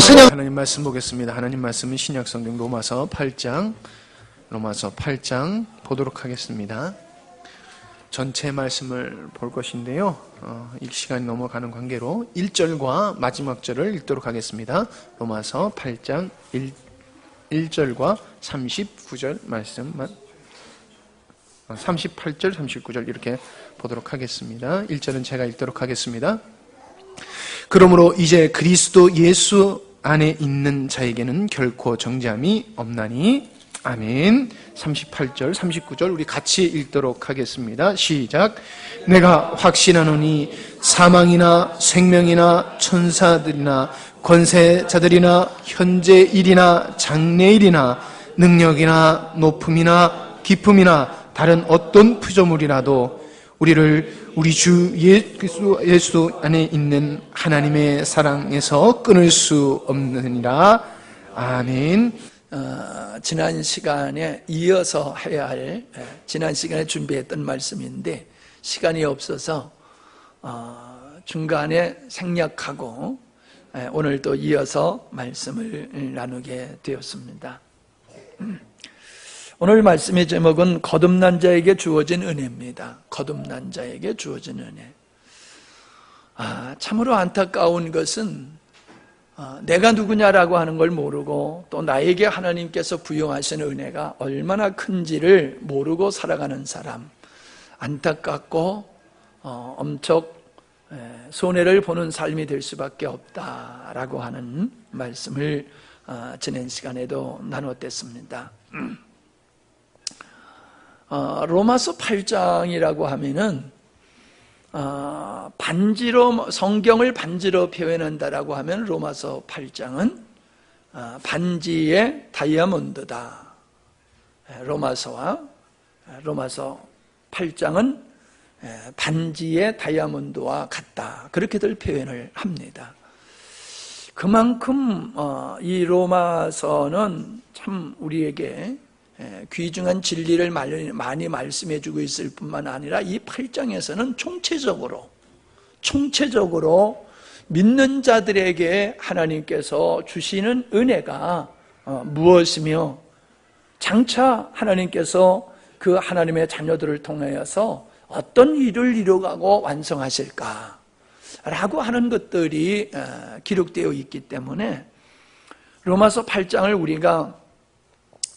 선영. 하나님 말씀 보겠습니다. 하나님 말씀은 신약성경 로마서 8장 보도록 하겠습니다. 전체 말씀을 볼 것인데요, 이 시간이 넘어가는 관계로 1절과 마지막 절을 읽도록 하겠습니다. 로마서 8장 1절과 39절 말씀만, 38절, 39절 이렇게 보도록 하겠습니다. 1절은 제가 읽도록 하겠습니다. 그러므로 이제 그리스도 예수 안에 있는 자에게는 결코 정죄함이 없나니. 아멘. 38절, 39절 우리 같이 읽도록 하겠습니다. 시작. 내가 확신하노니 사망이나 생명이나 천사들이나 권세자들이나 현재 일이나 장래일이나 능력이나 높음이나 기쁨이나 다른 어떤 피조물이라도 우리를 우리 주 예수 안에 있는 하나님의 사랑에서 끊을 수 없느니라. 아멘. 지난 시간에 이어서 해야 할, 지난 시간에 준비했던 말씀인데 시간이 없어서 중간에 생략하고 오늘 또 이어서 말씀을 나누게 되었습니다. 오늘 말씀의 제목은 거듭난 자에게 주어진 은혜입니다. 거듭난 자에게 주어진 은혜. 참으로 안타까운 것은 내가 누구냐라고 하는 걸 모르고 또 나에게 하나님께서 부여하신 은혜가 얼마나 큰지를 모르고 살아가는 사람, 안타깝고 엄청 손해를 보는 삶이 될 수밖에 없다라고 하는 말씀을 지난 시간에도 나눴댔습니다. 로마서 8장이라고 하면은 반지로, 성경을 반지로 표현한다라고 하면 로마서 8장은 반지의 다이아몬드다. 로마서 8장은 반지의 다이아몬드와 같다. 그렇게들 표현을 합니다. 그만큼 이 로마서는 참 우리에게 귀중한 진리를 많이 말씀해주고 있을 뿐만 아니라 이 8장에서는 총체적으로 믿는 자들에게 하나님께서 주시는 은혜가 무엇이며 장차 하나님께서 그 하나님의 자녀들을 통하여서 어떤 일을 이루어가고 완성하실까 라고 하는 것들이 기록되어 있기 때문에 로마서 8장을 우리가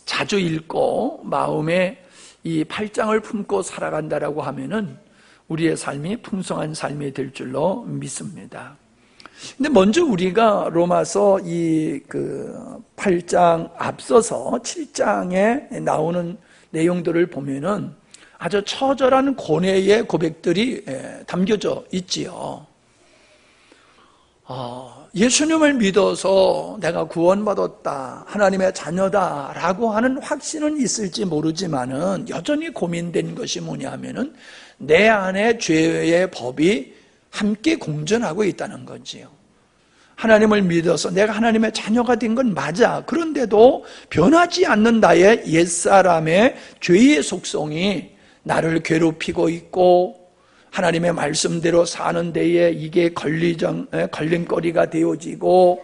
자주 읽고 마음에 이 8장을 품고 살아간다라고 하면은 우리의 삶이 풍성한 삶이 될 줄로 믿습니다. 근데 먼저 우리가 로마서 이 8장 앞서서 7장에 나오는 내용들을 보면은 아주 처절한 고뇌의 고백들이 담겨져 있지요. 예수님을 믿어서 내가 구원받았다, 하나님의 자녀다라고 하는 확신은 있을지 모르지만은 여전히 고민된 것이 뭐냐 하면은 내 안에 죄의 법이 함께 공존하고 있다는 거지요. 하나님을 믿어서 내가 하나님의 자녀가 된 건 맞아. 그런데도 변하지 않는 나의 옛사람의 죄의 속성이 나를 괴롭히고 있고 하나님의 말씀대로 사는 데에 이게 걸림거리가 되어지고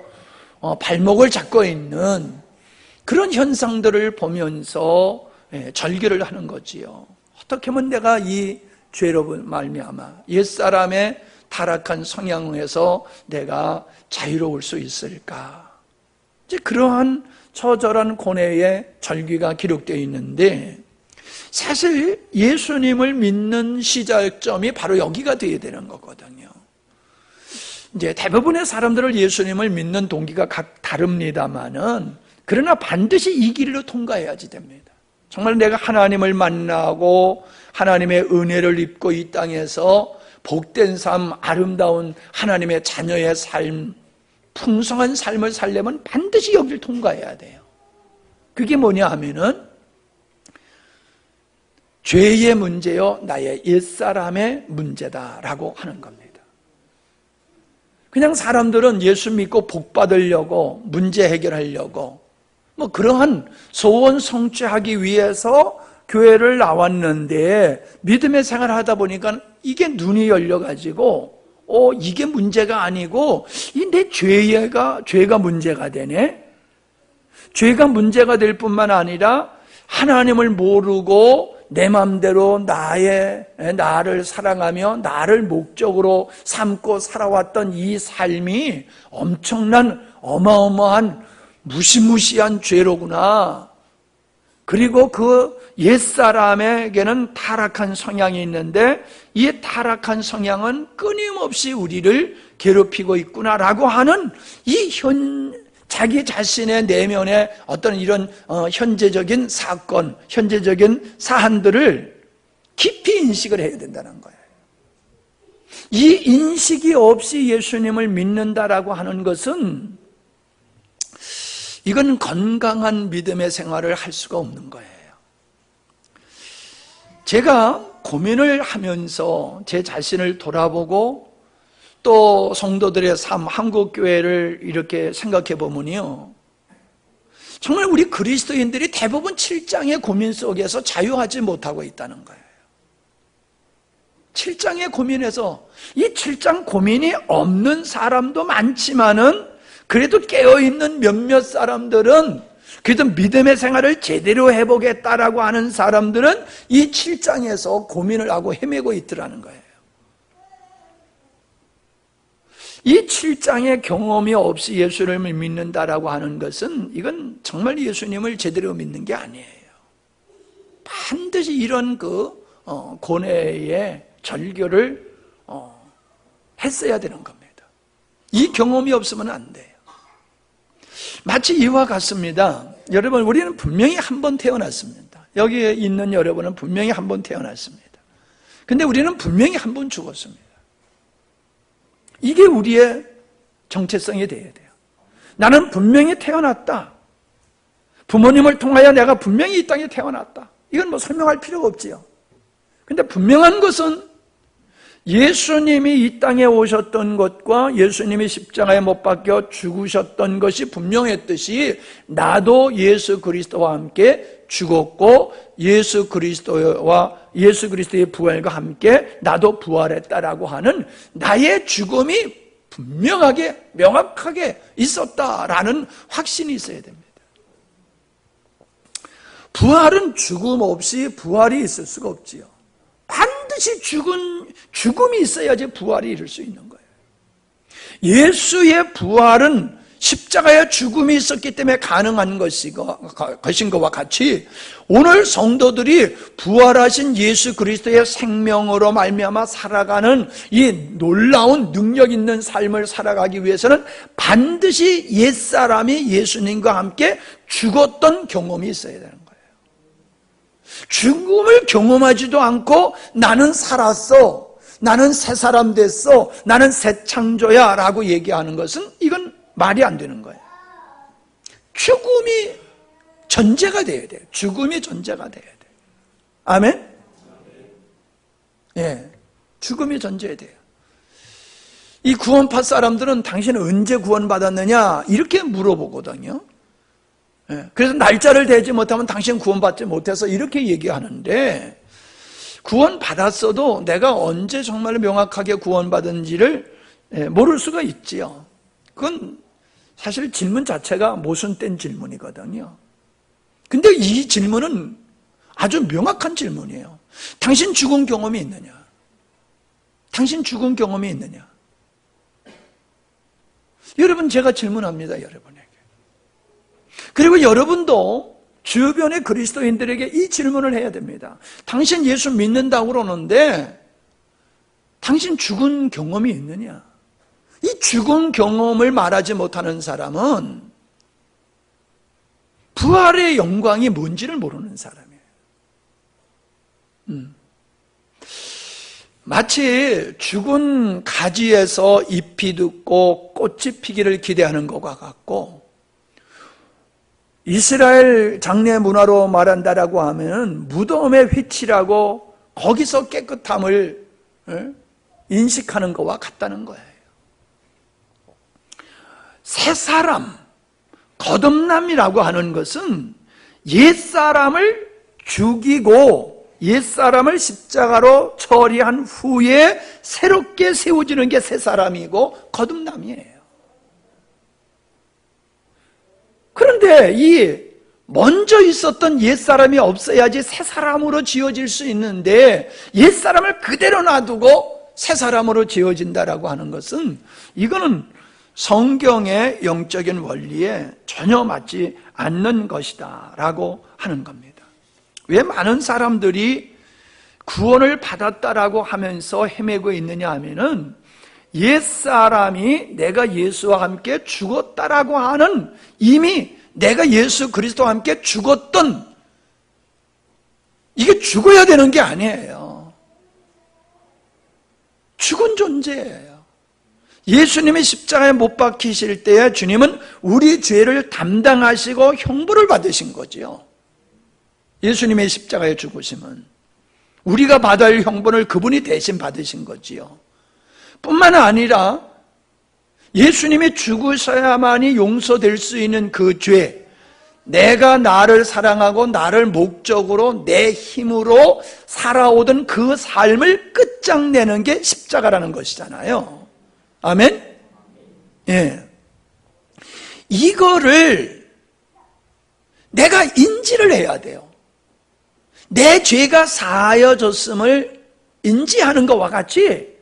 발목을 잡고 있는 그런 현상들을 보면서 절규를 하는 거지요. 어떻게 하면 내가 이 죄로 말미암아 옛사람의 타락한 성향에서 내가 자유로울 수 있을까? 이제 그러한 처절한 고뇌의 절규가 기록되어 있는데 사실 예수님을 믿는 시작점이 바로 여기가 되어야 되는 거거든요. 이제 대부분의 사람들은 예수님을 믿는 동기가 각 다릅니다만은 그러나 반드시 이 길로 통과해야지 됩니다. 정말 내가 하나님을 만나고 하나님의 은혜를 입고 이 땅에서 복된 삶, 아름다운 하나님의 자녀의 삶, 풍성한 삶을 살려면 반드시 여기를 통과해야 돼요. 그게 뭐냐 하면은 죄의 문제요 나의 옛사람의 문제다라고 하는 겁니다. 그냥 사람들은 예수 믿고 복 받으려고 문제 해결하려고 뭐 그러한 소원 성취하기 위해서 교회를 나왔는데 믿음의 생활을 하다 보니까 이게 눈이 열려가지고 이게 문제가 아니고 이 내 죄가 문제가 되네. 죄가 문제가 될 뿐만 아니라 하나님을 모르고 내 맘대로 나를 사랑하며 나를 목적으로 삼고 살아왔던 이 삶이 엄청난 어마어마한 무시무시한 죄로구나. 그리고 그 옛사람에게는 타락한 성향이 있는데 이 타락한 성향은 끊임없이 우리를 괴롭히고 있구나라고 하는 이 자기 자신의 내면의 어떤 이런 현재적인 사건, 현재적인 사안들을 깊이 인식을 해야 된다는 거예요. 이 인식이 없이 예수님을 믿는다라고 하는 것은 이건 건강한 믿음의 생활을 할 수가 없는 거예요. 제가 고민을 하면서 제 자신을 돌아보고 또 성도들의 삶, 한국교회를 이렇게 생각해 보면요, 정말 우리 그리스도인들이 대부분 7장의 고민 속에서 자유하지 못하고 있다는 거예요. 7장의 고민에서 이 7장 고민이 없는 사람도 많지만은 그래도 깨어있는 몇몇 사람들은, 그래도 믿음의 생활을 제대로 해보겠다라고 하는 사람들은 이 7장에서 고민을 하고 헤매고 있더라는 거예요. 이 7장의 경험이 없이 예수님을 믿는다라고 하는 것은 이건 정말 예수님을 제대로 믿는 게 아니에요. 반드시 이런 고뇌의 절교를 했어야 되는 겁니다. 이 경험이 없으면 안 돼요. 마치 이와 같습니다. 여러분, 우리는 분명히 한 번 태어났습니다. 여기에 있는 여러분은 분명히 한 번 태어났습니다. 근데 우리는 분명히 한 번 죽었습니다. 이게 우리의 정체성이 되어야 돼요. 나는 분명히 태어났다. 부모님을 통하여 내가 분명히 이 땅에 태어났다. 이건 뭐 설명할 필요가 없지요. 근데 분명한 것은 예수님이 이 땅에 오셨던 것과 예수님이 십자가에 못 박혀 죽으셨던 것이 분명했듯이 나도 예수 그리스도와 함께 죽었고 예수 그리스도의 부활과 함께 나도 부활했다라고 하는 나의 죽음이 분명하게 명확하게 있었다라는 확신이 있어야 됩니다. 부활은 죽음 없이 부활이 있을 수가 없지요. 반드시 죽음이 있어야지 부활이 이룰 수 있는 거예요. 예수의 부활은 십자가에 죽음이 있었기 때문에 가능한 것인 것과 같이 오늘 성도들이 부활하신 예수 그리스도의 생명으로 말미암아 살아가는 이 놀라운 능력 있는 삶을 살아가기 위해서는 반드시 옛사람이 예수님과 함께 죽었던 경험이 있어야 되는 거예요. 죽음을 경험하지도 않고 나는 살았어, 나는 새 사람 됐어, 나는 새 창조야 라고 얘기하는 것은 이건 말이 안 되는 거예요. 죽음이 전제가 돼야 돼요. 죽음이 전제가 돼야 돼요. 아멘? 예, 죽음이 전제가 돼요. 이 구원파 사람들은 당신은 언제 구원받았느냐 이렇게 물어보거든요. 예, 그래서 날짜를 대지 못하면 당신 구원받지 못해서 이렇게 얘기하는데, 구원받았어도 내가 언제 정말 명확하게 구원받은지를 모를 수가 있지요. 그건 사실 질문 자체가 모순된 질문이거든요. 근데 이 질문은 아주 명확한 질문이에요. 당신 죽은 경험이 있느냐? 당신 죽은 경험이 있느냐? 여러분, 제가 질문합니다, 여러분에게. 그리고 여러분도 주변의 그리스도인들에게 이 질문을 해야 됩니다. 당신 예수 믿는다고 그러는데 당신 죽은 경험이 있느냐? 이 죽은 경험을 말하지 못하는 사람은 부활의 영광이 뭔지를 모르는 사람이에요. 마치 죽은 가지에서 잎이 듣고 꽃이 피기를 기대하는 것과 같고, 이스라엘 장례 문화로 말한다라고 하면 무덤의 휘치라고 거기서 깨끗함을 인식하는 것과 같다는 거예요. 새 사람, 거듭남이라고 하는 것은 옛사람을 죽이고 옛사람을 십자가로 처리한 후에 새롭게 세워지는 게 새 사람이고 거듭남이에요. 그런데 이 먼저 있었던 옛사람이 없어야지 새 사람으로 지어질 수 있는데 옛사람을 그대로 놔두고 새 사람으로 지어진다라고 하는 것은 이거는 성경의 영적인 원리에 전혀 맞지 않는 것이다 라고 하는 겁니다. 왜 많은 사람들이 구원을 받았다라고 하면서 헤매고 있느냐 하면은 옛사람이 내가 예수와 함께 죽었다라고 하는, 이미 내가 예수 그리스도와 함께 죽었던, 이게 죽어야 되는 게 아니에요. 죽은 존재예요. 예수님이 십자가에 못 박히실 때에 주님은 우리 죄를 담당하시고 형벌을 받으신 거지요. 예수님의 십자가에 죽으심은 우리가 받아야 할 형벌을 그분이 대신 받으신 거지요. 뿐만 아니라 예수님이 죽으셔야만이 용서될 수 있는 그 죄, 내가 나를 사랑하고 나를 목적으로 내 힘으로 살아오던 그 삶을 끝장내는 게 십자가라는 것이잖아요. 아멘? 예. 이거를 내가 인지를 해야 돼요. 내 죄가 사하여졌음을 인지하는 것과 같이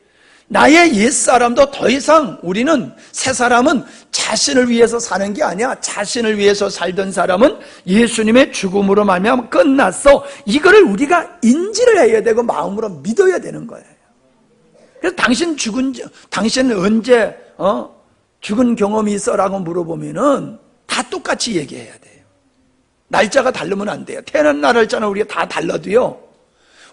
나의 옛사람도 더 이상, 우리는 새 사람은 자신을 위해서 사는 게 아니야. 자신을 위해서 살던 사람은 예수님의 죽음으로 말미암아 끝났어. 이거를 우리가 인지를 해야 되고 마음으로 믿어야 되는 거예요. 그래서 당신은 언제 죽은 경험이 있어라고 물어보면은 다 똑같이 얘기해야 돼요. 날짜가 다르면 안 돼요. 태어난 날짜는 우리가 다 달라도요,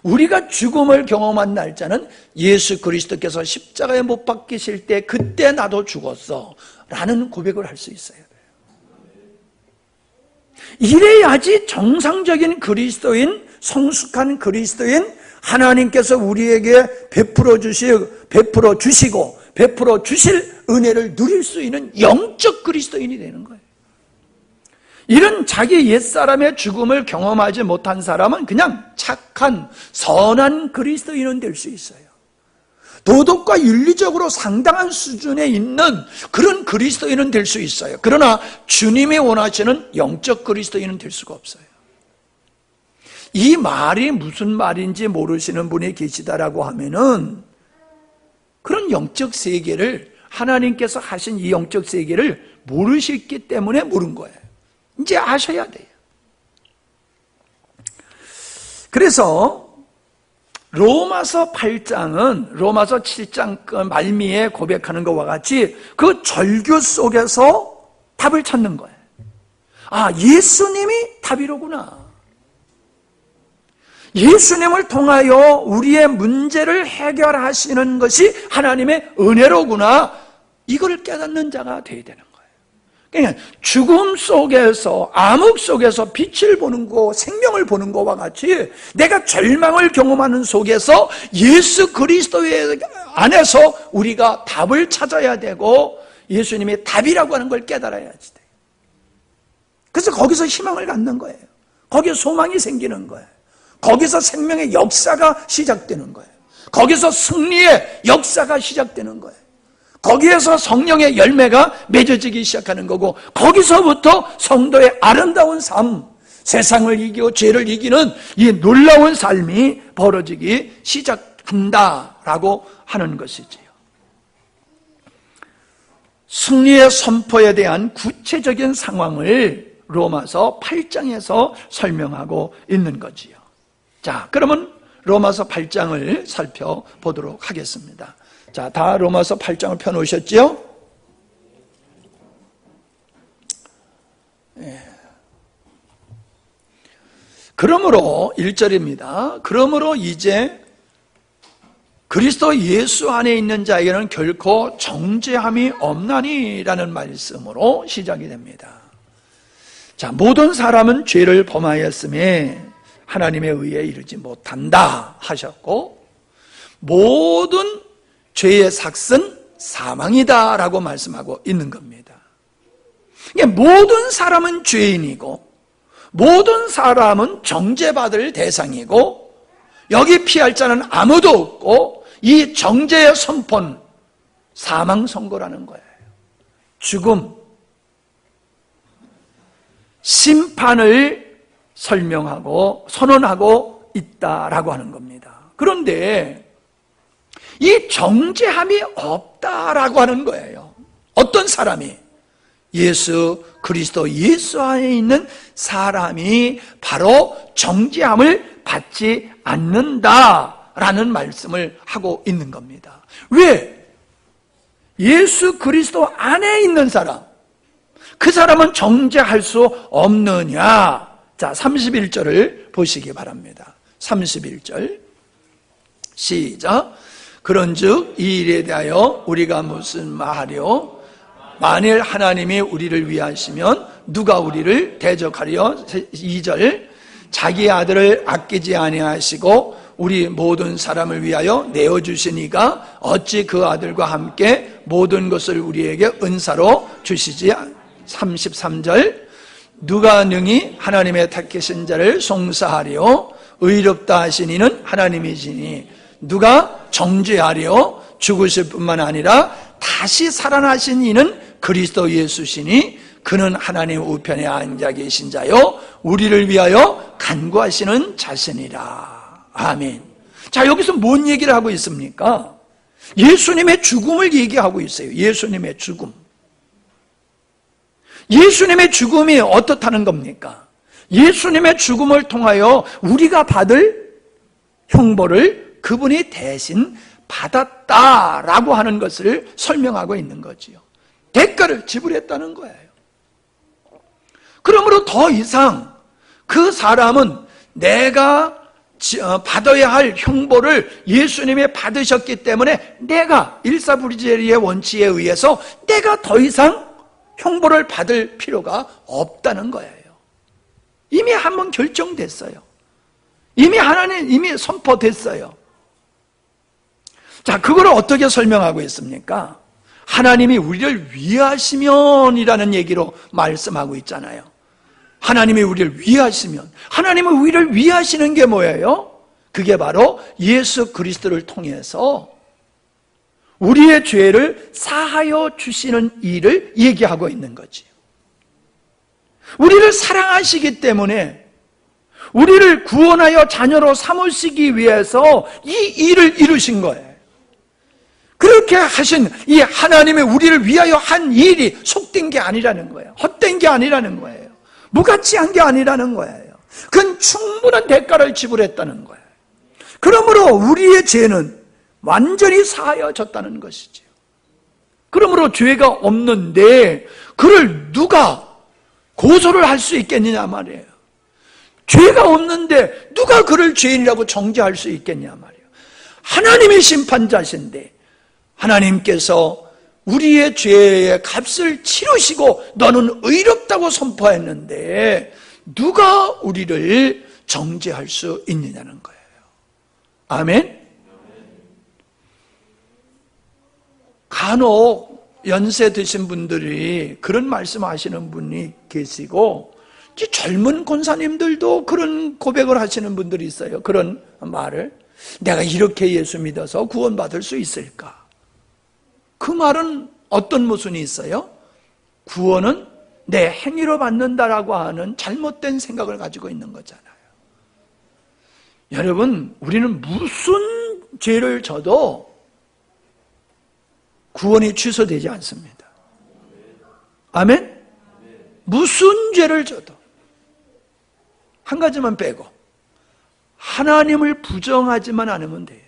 우리가 죽음을 경험한 날짜는 예수 그리스도께서 십자가에 못 박히실 때 그때 나도 죽었어 라는 고백을 할 수 있어야 돼요. 이래야지 정상적인 그리스도인, 성숙한 그리스도인, 하나님께서 우리에게 베풀어 주시고 베풀어 주실 은혜를 누릴 수 있는 영적 그리스도인이 되는 거예요. 이런 자기 옛사람의 죽음을 경험하지 못한 사람은 그냥 착한 선한 그리스도인은 될 수 있어요. 도덕과 윤리적으로 상당한 수준에 있는 그런 그리스도인은 될 수 있어요. 그러나 주님이 원하시는 영적 그리스도인은 될 수가 없어요. 이 말이 무슨 말인지 모르시는 분이 계시다라고 하면은 그런 영적 세계를, 하나님께서 하신 이 영적 세계를 모르셨기 때문에 물은 거예요. 이제 아셔야 돼요. 그래서 로마서 8장은 로마서 7장 말미에 고백하는 것과 같이 그 절규 속에서 답을 찾는 거예요. 아, 예수님이 답이로구나. 예수님을 통하여 우리의 문제를 해결하시는 것이 하나님의 은혜로구나. 이걸 깨닫는 자가 되어야 되는 거예요. 그러니까 죽음 속에서, 암흑 속에서 빛을 보는 것, 생명을 보는 것과 같이 내가 절망을 경험하는 속에서 예수 그리스도의 안에서 우리가 답을 찾아야 되고 예수님의 답이라고 하는 걸 깨달아야지 돼요. 그래서 거기서 희망을 갖는 거예요. 거기에 소망이 생기는 거예요. 거기서 생명의 역사가 시작되는 거예요. 거기서 승리의 역사가 시작되는 거예요. 거기에서 성령의 열매가 맺어지기 시작하는 거고, 거기서부터 성도의 아름다운 삶, 세상을 이기고 죄를 이기는 이 놀라운 삶이 벌어지기 시작한다라고 하는 것이지요. 승리의 선포에 대한 구체적인 상황을 로마서 8장에서 설명하고 있는 거지요. 자, 그러면 로마서 8장을 살펴보도록 하겠습니다. 자, 다 로마서 8장을 펴놓으셨지요? 예. 그러므로 1절입니다. 그러므로 이제 그리스도 예수 안에 있는 자에게는 결코 정죄함이 없나니라는 말씀으로 시작이 됩니다. 자, 모든 사람은 죄를 범하였음에 하나님의 의에 이르지 못한다 하셨고, 모든 죄의 삭은 사망이다 라고 말씀하고 있는 겁니다. 그러니까 모든 사람은 죄인이고 모든 사람은 정죄받을 대상이고 여기 피할 자는 아무도 없고 이 정죄의 선포는 사망 선고라는 거예요. 죽음, 심판을 설명하고 선언하고 있다라고 하는 겁니다. 그런데 이 정죄함이 없다라고 하는 거예요. 어떤 사람이? 예수 그리스도 예수 안에 있는 사람이 바로 정죄함을 받지 않는다라는 말씀을 하고 있는 겁니다. 왜? 예수 그리스도 안에 있는 사람, 그 사람은 정죄할 수 없느냐? 자, 31절을 보시기 바랍니다. 31절 시작. 그런즉 이 일에 대하여 우리가 무슨 말하려? 만일 하나님이 우리를 위하시면 누가 우리를 대적하리요? 2절 자기 아들을 아끼지 아니하시고 우리 모든 사람을 위하여 내어주시니가 어찌 그 아들과 함께 모든 것을 우리에게 은사로 주시지? 33절 누가 능히 하나님의 택하신 자를 송사하리요? 의롭다 하신 이는 하나님이시니 누가 정죄하리요? 죽으실 뿐만 아니라 다시 살아나신 이는 그리스도 예수시니 그는 하나님 우편에 앉아 계신 자요 우리를 위하여 간구하시는 자신이라. 아멘. 자, 여기서 뭔 얘기를 하고 있습니까? 예수님의 죽음을 얘기하고 있어요. 예수님의 죽음. 예수님의 죽음이 어떻다는 겁니까? 예수님의 죽음을 통하여 우리가 받을 형벌을 그분이 대신 받았다라고 하는 것을 설명하고 있는 거지요. 대가를 지불했다는 거예요. 그러므로 더 이상 그 사람은 내가 받아야 할 형벌을 예수님이 받으셨기 때문에 내가 일사불재의 원칙에 의해서 내가 더 이상 형벌을 받을 필요가 없다는 거예요. 이미 한번 결정됐어요. 이미 하나님 이미 선포됐어요. 자, 그걸 어떻게 설명하고 있습니까? 하나님이 우리를 위하시면이라는 얘기로 말씀하고 있잖아요. 하나님이 우리를 위하시면, 하나님은 우리를 위하시는 게 뭐예요? 그게 바로 예수 그리스도를 통해서 우리의 죄를 사하여 주시는 일을 얘기하고 있는 거지요. 우리를 사랑하시기 때문에 우리를 구원하여 자녀로 삼으시기 위해서 이 일을 이루신 거예요. 그렇게 하신 이 하나님의 우리를 위하여 한 일이 속된 게 아니라는 거예요. 헛된 게 아니라는 거예요. 무가치한 게 아니라는 거예요. 그건 충분한 대가를 지불했다는 거예요. 그러므로 우리의 죄는 완전히 사하여졌다는 것이죠. 그러므로 죄가 없는데 그를 누가 고소를 할 수 있겠느냐 말이에요. 죄가 없는데 누가 그를 죄인이라고 정죄할 수 있겠냐 말이에요. 하나님의 심판자신데 하나님께서 우리의 죄의 값을 치르시고 너는 의롭다고 선포했는데 누가 우리를 정죄할 수 있느냐는 거예요. 아멘. 간혹 연세 드신 분들이 그런 말씀하시는 분이 계시고 젊은 권사님들도 그런 고백을 하시는 분들이 있어요. 그런 말을, 내가 이렇게 예수 믿어서 구원받을 수 있을까? 그 말은 어떤 모순이 있어요? 구원은 내 행위로 받는다라고 하는 잘못된 생각을 가지고 있는 거잖아요. 여러분, 우리는 무슨 죄를 져도 구원이 취소되지 않습니다. 아멘? 무슨 죄를 져도 한 가지만 빼고 하나님을 부정하지만 않으면 돼요.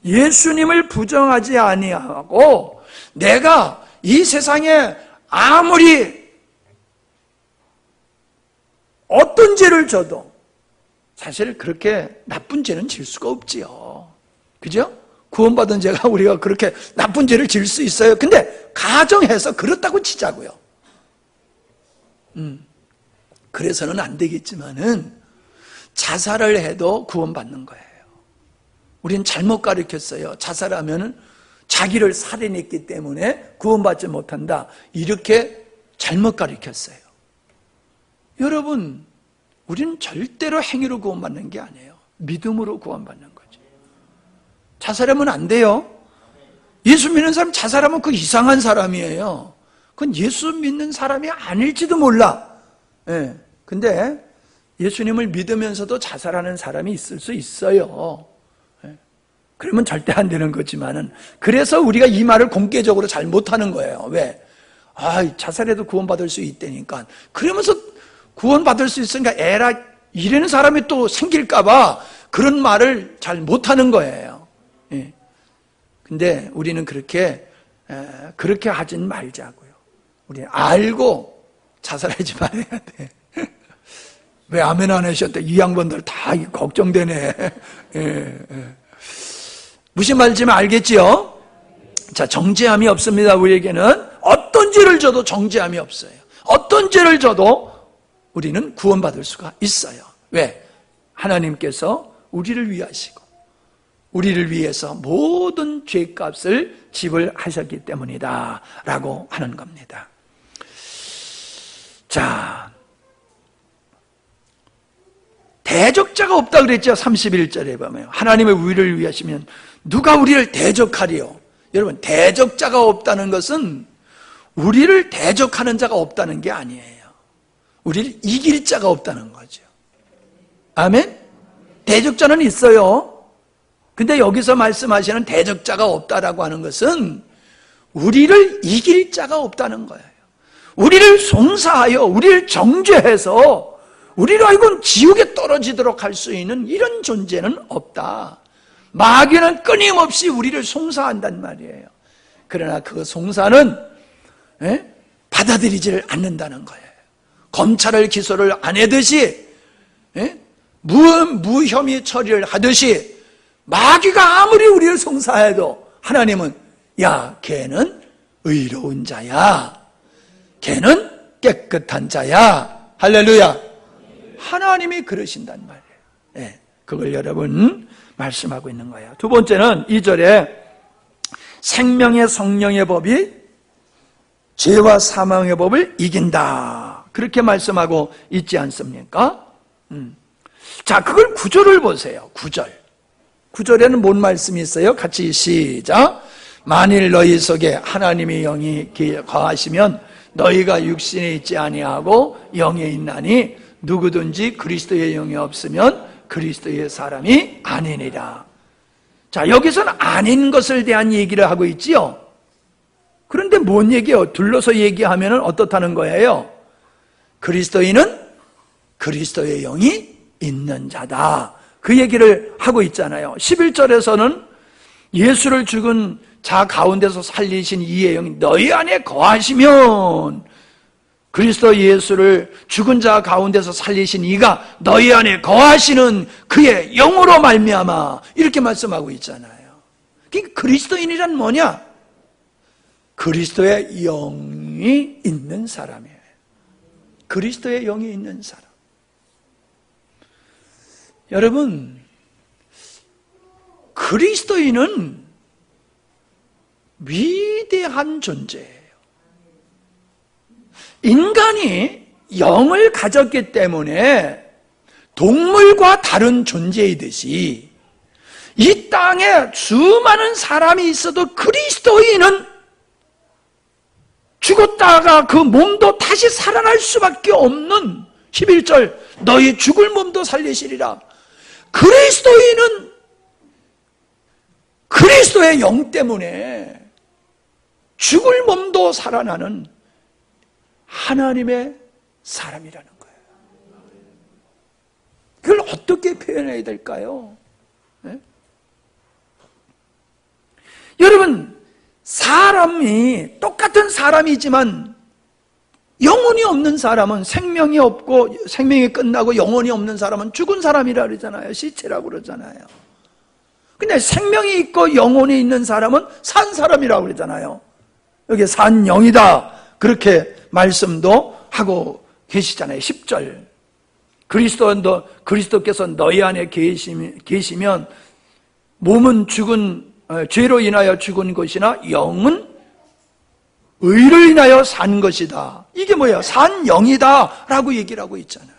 예수님을 부정하지 아니하고 내가 이 세상에 아무리 어떤 죄를 져도 사실 그렇게 나쁜 죄는 질 수가 없지요. 그죠? 구원받은 죄가 우리가 그렇게 나쁜 죄를 질 수 있어요. 근데 가정해서 그렇다고 치자고요. 그래서는 안 되겠지만은 자살을 해도 구원받는 거예요. 우린 잘못 가르쳤어요. 자살하면은 자기를 살해냈기 때문에 구원받지 못한다. 이렇게 잘못 가르쳤어요. 여러분, 우리는 절대로 행위로 구원받는 게 아니에요. 믿음으로 구원받는 거죠. 자살하면 안 돼요. 예수 믿는 사람 자살하면 그 이상한 사람이에요. 그건 예수 믿는 사람이 아닐지도 몰라. 예. 근데 예수님을 믿으면서도 자살하는 사람이 있을 수 있어요. 예. 그러면 절대 안 되는 거지만은, 그래서 우리가 이 말을 공개적으로 잘 못하는 거예요. 왜? 자살해도 구원받을 수 있다니까. 그러면서 구원받을 수 있으니까 에라, 이러는 사람이 또 생길까봐 그런 말을 잘 못하는 거예요. 예. 근데 우리는 그렇게 하진 말자고요. 우리는 알고 자살하지 말아야 돼. 왜 아멘 안 하셨대? 이 양반들 다 걱정되네. 무슨 말인지 알겠지요? 자, 정죄함이 없습니다. 우리에게는 어떤 죄를 져도 정죄함이 없어요. 어떤 죄를 져도 우리는 구원받을 수가 있어요. 왜? 하나님께서 우리를 위하시고 우리를 위해서 모든 죄값을 지불하셨기 때문이다 라고 하는 겁니다. 자, 대적자가 없다 그랬죠. 31절에 보면 하나님의 우리를 위하시면 누가 우리를 대적하리요? 여러분, 대적자가 없다는 것은 우리를 대적하는 자가 없다는 게 아니에요. 우리를 이길 자가 없다는 거죠. 아멘? 대적자는 있어요. 근데 여기서 말씀하시는 대적자가 없다라고 하는 것은 우리를 이길 자가 없다는 거예요. 우리를 송사하여 우리를 정죄해서 우리로 하여금 지옥에 떨어지도록 할 수 있는 이런 존재는 없다. 마귀는 끊임없이 우리를 송사한단 말이에요. 그러나 그 송사는 받아들이지를 않는다는 거예요. 검찰을 기소를 안 하듯이 무혐의 처리를 하듯이 마귀가 아무리 우리를 송사해도 하나님은 야, 걔는 의로운 자야, 걔는 깨끗한 자야. 할렐루야. 하나님이 그러신단 말이에요. 그걸 여러분 말씀하고 있는 거예요. 두 번째는 2절에 생명의 성령의 법이 죄와 사망의 법을 이긴다, 그렇게 말씀하고 있지 않습니까? 자, 그걸 9절을 보세요. 9절에는 뭔 말씀이 있어요? 같이 시작. 만일 너희 속에 하나님의 영이 거하시면 너희가 육신에 있지 아니하고 영에 있나니 누구든지 그리스도의 영이 없으면 그리스도의 사람이 아니니라. 자, 여기서는 아닌 것을 대한 얘기를 하고 있지요. 그런데 뭔 얘기예요? 둘러서 얘기하면 어떻다는 거예요? 그리스도인은 그리스도의 영이 있는 자다, 그 얘기를 하고 있잖아요. 11절에서는 예수를 죽은 자 가운데서 살리신 이의 영이 너희 안에 거하시면, 그리스도 예수를 죽은 자 가운데서 살리신 이가 너희 안에 거하시는 그의 영으로 말미암아, 이렇게 말씀하고 있잖아요. 그러니까 그리스도인이란 뭐냐? 그리스도의 영이 있는 사람이에요. 그리스도의 영이 있는 사람. 여러분, 그리스도인은 위대한 존재예요. 인간이 영을 가졌기 때문에 동물과 다른 존재이듯이 이 땅에 수많은 사람이 있어도 그리스도인은 죽었다가 그 몸도 다시 살아날 수밖에 없는 11절 너희 죽을 몸도 살리시리라. 그리스도인은 그리스도의 영 때문에 죽을 몸도 살아나는 하나님의 사람이라는 거예요. 그걸 어떻게 표현해야 될까요? 네? 여러분, 사람이 똑같은 사람이지만 영혼이 없는 사람은, 생명이 없고 생명이 끝나고 영혼이 없는 사람은 죽은 사람이라 그러잖아요. 시체라고 그러잖아요. 근데 생명이 있고 영혼이 있는 사람은 산 사람이라고 그러잖아요. 여기 산 영이다, 그렇게 말씀도 하고 계시잖아요. 10절 그리스도께서 너희 안에 계시면 몸은 죽은 죄로 인하여 죽은 것이나 영은 의를 인하여 산 것이다. 이게 뭐예요? 산 영이다 라고 얘기를 하고 있잖아요.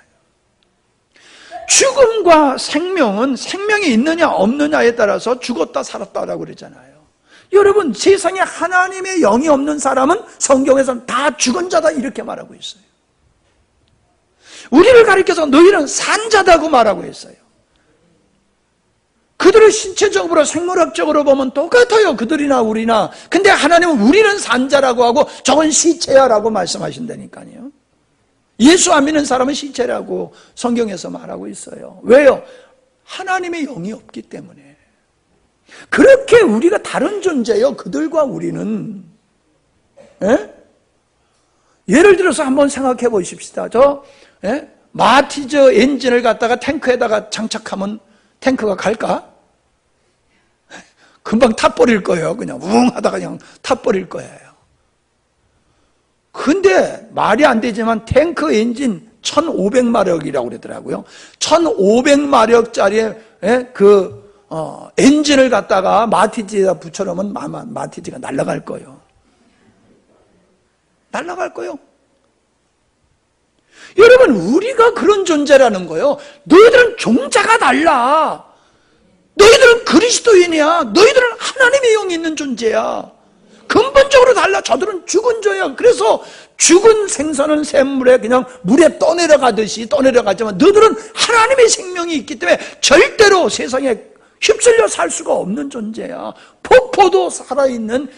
죽음과 생명은 생명이 있느냐 없느냐에 따라서 죽었다 살았다라고 그러잖아요. 여러분, 세상에 하나님의 영이 없는 사람은 성경에서는 다 죽은 자다 이렇게 말하고 있어요. 우리를 가리켜서 너희는 산자다고 말하고 있어요. 그들을 신체적으로 생물학적으로 보면 똑같아요. 그들이나 우리나. 근데 하나님은 우리는 산자라고 하고 저건 시체야라고 말씀하신다니까요. 예수 안 믿는 사람은 시체라고 성경에서 말하고 있어요. 왜요? 하나님의 영이 없기 때문에. 그렇게 우리가 다른 존재예요. 그들과 우리는. 예를 들어서 한번 생각해 보십시다. 마티즈 엔진을 갖다가 탱크에다가 장착하면 탱크가 갈까? 금방 타버릴 거예요. 그냥 웅 하다가 그냥 타버릴 거예요. 근데 말이 안 되지만 탱크 엔진 1500마력이라고 그러더라고요. 1500마력짜리 엔진을 갖다가 마티즈에다 붙여놓으면 마티즈가 날아갈 거예요. 날아갈 거예요. 여러분, 우리가 그런 존재라는 거예요. 너희들은 종자가 달라. 너희들은 그리스도인이야. 너희들은 하나님의 영이 있는 존재야. 근본적으로 달라. 저들은 죽은 자야. 그래서 죽은 생선은 샘물에 그냥 물에 떠내려가듯이 떠내려가지만 너희들은 하나님의 생명이 있기 때문에 절대로 세상에 휩쓸려 살 수가 없는 존재야. 폭포도 살아있는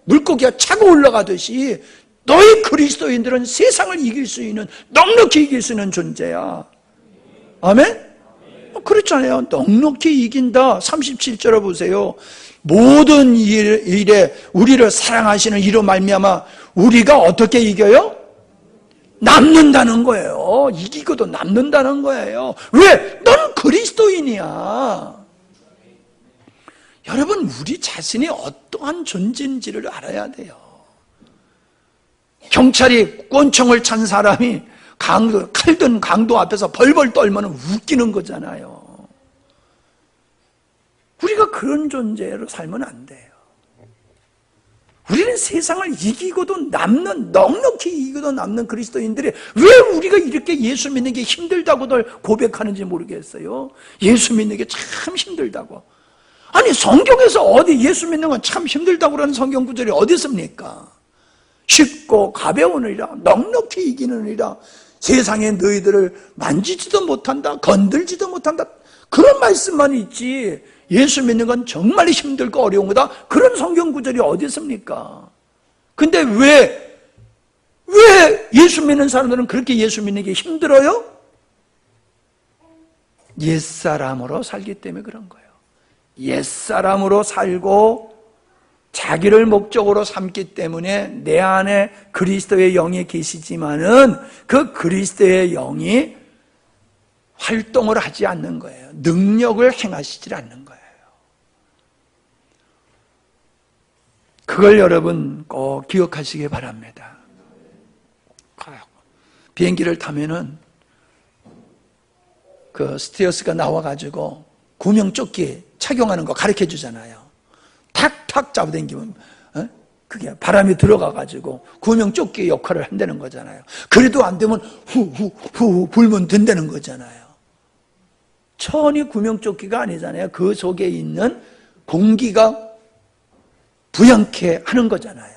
물고기가 차고 올라가듯이 너희 그리스도인들은 세상을 이길 수 있는, 넉넉히 이길 수 있는 존재야. 아멘? 그렇잖아요. 넉넉히 이긴다. 37절을 보세요. 모든 일에 우리를 사랑하시는 이로 말미암아 우리가 어떻게 이겨요? 남는다는 거예요. 이기고도 남는다는 거예요. 왜? 넌 그리스도인이야. 여러분, 우리 자신이 어떠한 존재인지를 알아야 돼요. 경찰이 권총을 찬 사람이 칼든 강도 앞에서 벌벌 떨면 웃기는 거잖아요. 우리가 그런 존재로 살면 안 돼요. 우리는 세상을 이기고도 남는, 넉넉히 이기고도 남는 그리스도인들이 왜 우리가 이렇게 예수 믿는 게 힘들다고들 고백하는지 모르겠어요. 예수 믿는 게 참 힘들다고. 아니, 성경에서 어디 예수 믿는 건 참 힘들다고 그러는 성경 구절이 어디 있습니까? 쉽고 가벼우니라, 넉넉히 이기느니라, 세상에 너희들을 만지지도 못한다, 건들지도 못한다, 그런 말씀만 있지 예수 믿는 건 정말 힘들고 어려운 거다, 그런 성경 구절이 어디 있습니까? 근데 왜 예수 믿는 사람들은 그렇게 예수 믿는 게 힘들어요? 옛사람으로 살기 때문에 그런 거예요. 옛사람으로 살고 자기를 목적으로 삼기 때문에 내 안에 그리스도의 영이 계시지만은 그 그리스도의 영이 활동을 하지 않는 거예요. 능력을 행하시지 않는 거예요. 그걸 여러분 꼭 기억하시기 바랍니다. 비행기를 타면은 그 스튜어디스가 나와가지고 구명조끼 착용하는 거 가르쳐 주잖아요. 탁탁 잡아당기면 그게 바람이 들어가가지고 구명조끼 역할을 한다는 거잖아요. 그래도 안 되면 후후후 불면 된다는 거잖아요. 천이 구명조끼가 아니잖아요. 그 속에 있는 공기가 부양케 하는 거잖아요.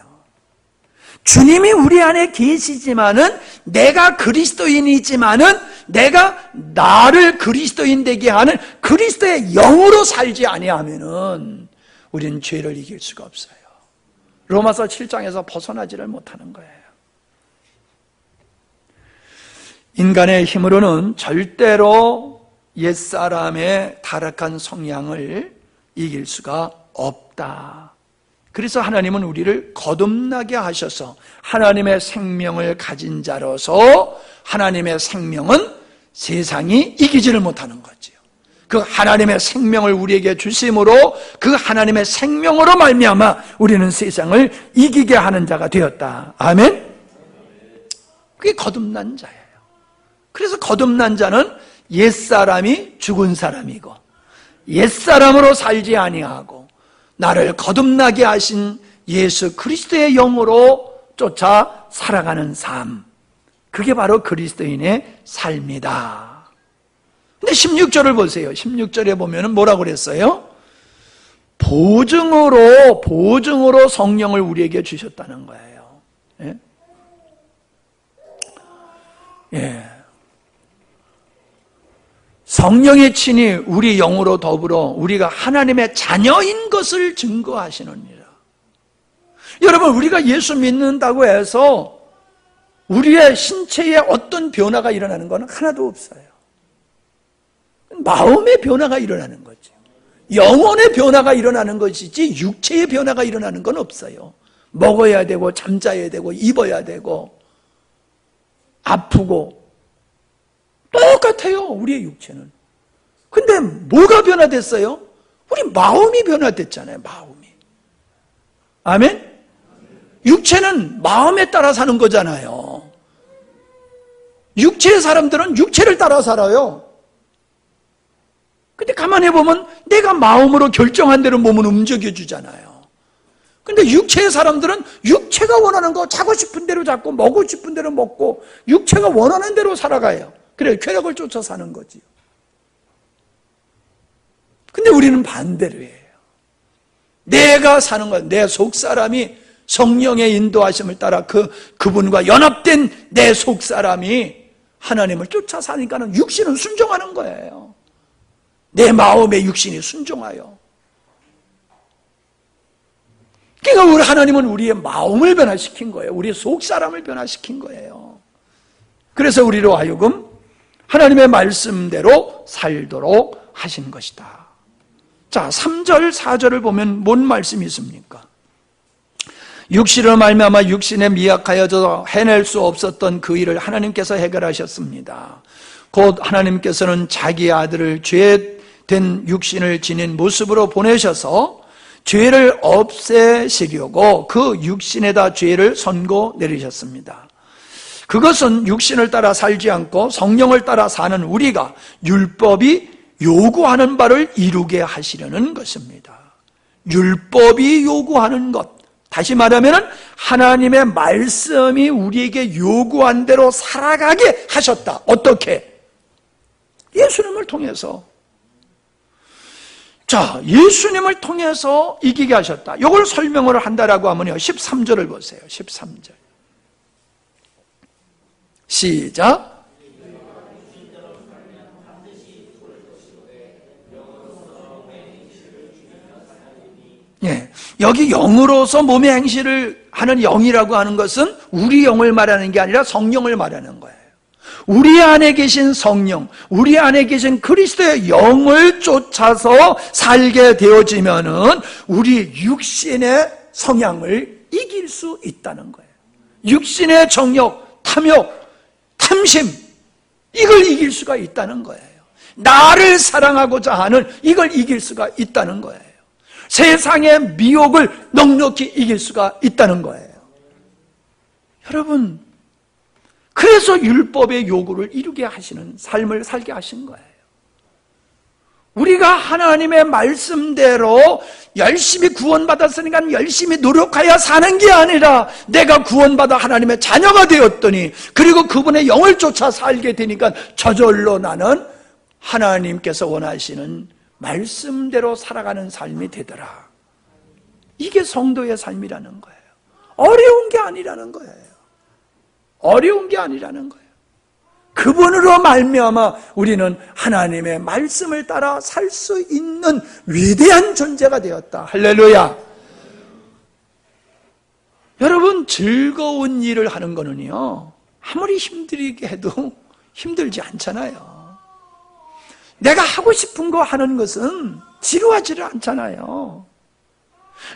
주님이 우리 안에 계시지만은, 내가 그리스도인이지만은 내가 나를 그리스도인 되게 하는 그리스도의 영으로 살지 아니하면은 우리는 죄를 이길 수가 없어요. 로마서 7장에서 벗어나지를 못하는 거예요. 인간의 힘으로는 절대로 옛사람의 타락한 성향을 이길 수가 없다. 그래서 하나님은 우리를 거듭나게 하셔서 하나님의 생명을 가진 자로서 하나님의 생명은 세상이 이기지를 못하는 거죠. 그 하나님의 생명을 우리에게 주심으로 그 하나님의 생명으로 말미암아 우리는 세상을 이기게 하는 자가 되었다. 아멘? 그게 거듭난 자예요. 그래서 거듭난 자는 옛사람이 죽은 사람이고 옛사람으로 살지 아니하고 나를 거듭나게 하신 예수 그리스도의 영으로 쫓아 살아가는 삶, 그게 바로 그리스도인의 삶이다. 근데 16절을 보세요. 16절에 보면은 뭐라고 그랬어요? 보증으로 성령을 우리에게 주셨다는 거예요. 예? 예. 성령의 친히 우리 영으로 더불어 우리가 하나님의 자녀인 것을 증거하시느니라. 여러분, 우리가 예수 믿는다고 해서 우리의 신체에 어떤 변화가 일어나는 건 하나도 없어요. 마음의 변화가 일어나는 거죠. 영혼의 변화가 일어나는 것이지 육체의 변화가 일어나는 건 없어요. 먹어야 되고 잠자야 되고 입어야 되고 아프고 똑같아요, 우리의 육체는. 근데 뭐가 변화됐어요? 우리 마음이 변화됐잖아요, 마음이. 아멘? 육체는 마음에 따라 사는 거잖아요. 육체의 사람들은 육체를 따라 살아요. 근데 가만히 보면 내가 마음으로 결정한 대로 몸은 움직여주잖아요. 근데 육체의 사람들은 육체가 원하는 거 자고 싶은 대로 잡고 먹고 싶은 대로 먹고 육체가 원하는 대로 살아가요. 그래, 쾌락을 쫓아 사는 거지요. 근데 우리는 반대로 해요. 내가 사는 것, 내 속사람이 성령의 인도하심을 따라 그분과 연합된 내 속사람이 하나님을 쫓아 사니까는 육신은 순종하는 거예요. 내 마음의 육신이 순종하여. 그러니까 우리 하나님은 우리의 마음을 변화시킨 거예요. 우리의 속사람을 변화시킨 거예요. 그래서 우리로 하여금 하나님의 말씀대로 살도록 하신 것이다. 자, 3절, 4절을 보면 뭔 말씀이 있습니까? 육신으로 말미암아 육신에 미약하여져 해낼 수 없었던 그 일을 하나님께서 해결하셨습니다. 곧 하나님께서는 자기 아들을 죄된 육신을 지닌 모습으로 보내셔서 죄를 없애시려고 그 육신에다 죄를 선고 내리셨습니다. 그것은 육신을 따라 살지 않고 성령을 따라 사는 우리가 율법이 요구하는 바를 이루게 하시려는 것입니다. 율법이 요구하는 것, 다시 말하면 하나님의 말씀이 우리에게 요구한 대로 살아가게 하셨다. 어떻게? 예수님을 통해서. 자, 예수님을 통해서 이기게 하셨다. 이걸 설명을 한다라고 하면요, 13절을 보세요. 13절 시작. 예, 여기 영으로서 몸의 행실을 하는 영이라고 하는 것은 우리 영을 말하는 게 아니라 성령을 말하는 거예요. 우리 안에 계신 성령, 우리 안에 계신 그리스도의 영을 쫓아서 살게 되어지면은 우리 육신의 성향을 이길 수 있다는 거예요. 육신의 정욕, 탐욕, 탐심, 이걸 이길 수가 있다는 거예요. 나를 사랑하고자 하는 이걸 이길 수가 있다는 거예요. 세상의 미혹을 넉넉히 이길 수가 있다는 거예요. 여러분, 그래서 율법의 요구를 이루게 하시는 삶을 살게 하신 거예요. 우리가 하나님의 말씀대로 열심히 구원받았으니까 열심히 노력하여 사는 게 아니라 내가 구원받아 하나님의 자녀가 되었더니 그리고 그분의 영을 쫓아 살게 되니까 저절로 나는 하나님께서 원하시는 말씀대로 살아가는 삶이 되더라. 이게 성도의 삶이라는 거예요. 어려운 게 아니라는 거예요. 어려운 게 아니라는 거예요. 그분으로 말미암아 우리는 하나님의 말씀을 따라 살 수 있는 위대한 존재가 되었다. 할렐루야. 여러분, 즐거운 일을 하는 거는요, 아무리 힘들게 해도 힘들지 않잖아요. 내가 하고 싶은 거 하는 것은 지루하지를 않잖아요.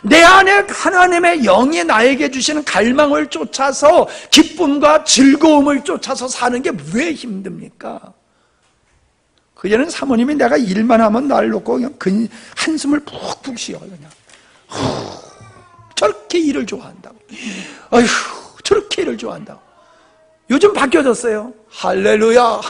내 안에 하나님의 영이 나에게 주시는 갈망을 쫓아서 기쁨과 즐거움을 쫓아서 사는 게 왜 힘듭니까? 그전에는 사모님이 내가 일만 하면 날 놓고 그냥 한숨을 푹푹 쉬어요. 그냥 저렇게 일을 좋아한다고. 아휴, 저렇게 일을 좋아한다고. 요즘 바뀌어졌어요. 할렐루야.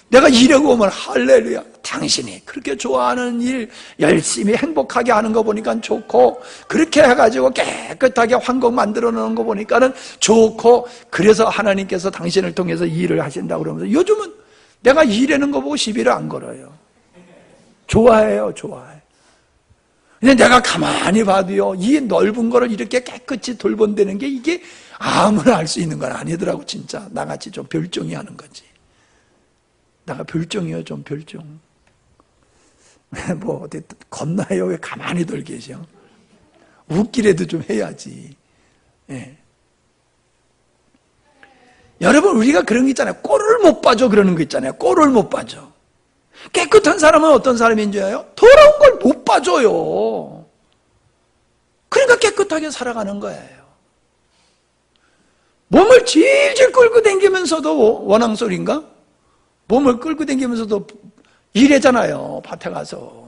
내가 일하고 오면 할렐루야. 당신이 그렇게 좋아하는 일 열심히 행복하게 하는 거 보니까 좋고, 그렇게 해가지고 깨끗하게 환경 만들어 놓은 거 보니까는 좋고, 그래서 하나님께서 당신을 통해서 일을 하신다고 그러면서 요즘은 내가 일하는 거 보고 시비를 안 걸어요. 좋아해요, 좋아해. 근데 내가 가만히 봐도요, 이 넓은 거를 이렇게 깨끗이 돌본다는 게 이게 아무나 할 수 있는 건 아니더라고, 진짜. 나같이 좀 별종이 하는 거지. 내가 별종이요, 좀 별종. 뭐, 어디 겁나요? 왜 가만히들 계셔? 웃기라도 좀 해야지. 예. 여러분, 우리가 그런 거 있잖아요. 꼴을 못 봐줘, 그러는 거 있잖아요. 꼴을 못 봐줘. 깨끗한 사람은 어떤 사람인지 알아요? 더러운 걸 못 봐줘요. 그러니까 깨끗하게 살아가는 거예요. 몸을 질질 끌고 다니면서도, 원앙소리인가? 몸을 끌고 다니면서도 일하잖아요. 밭에 가서.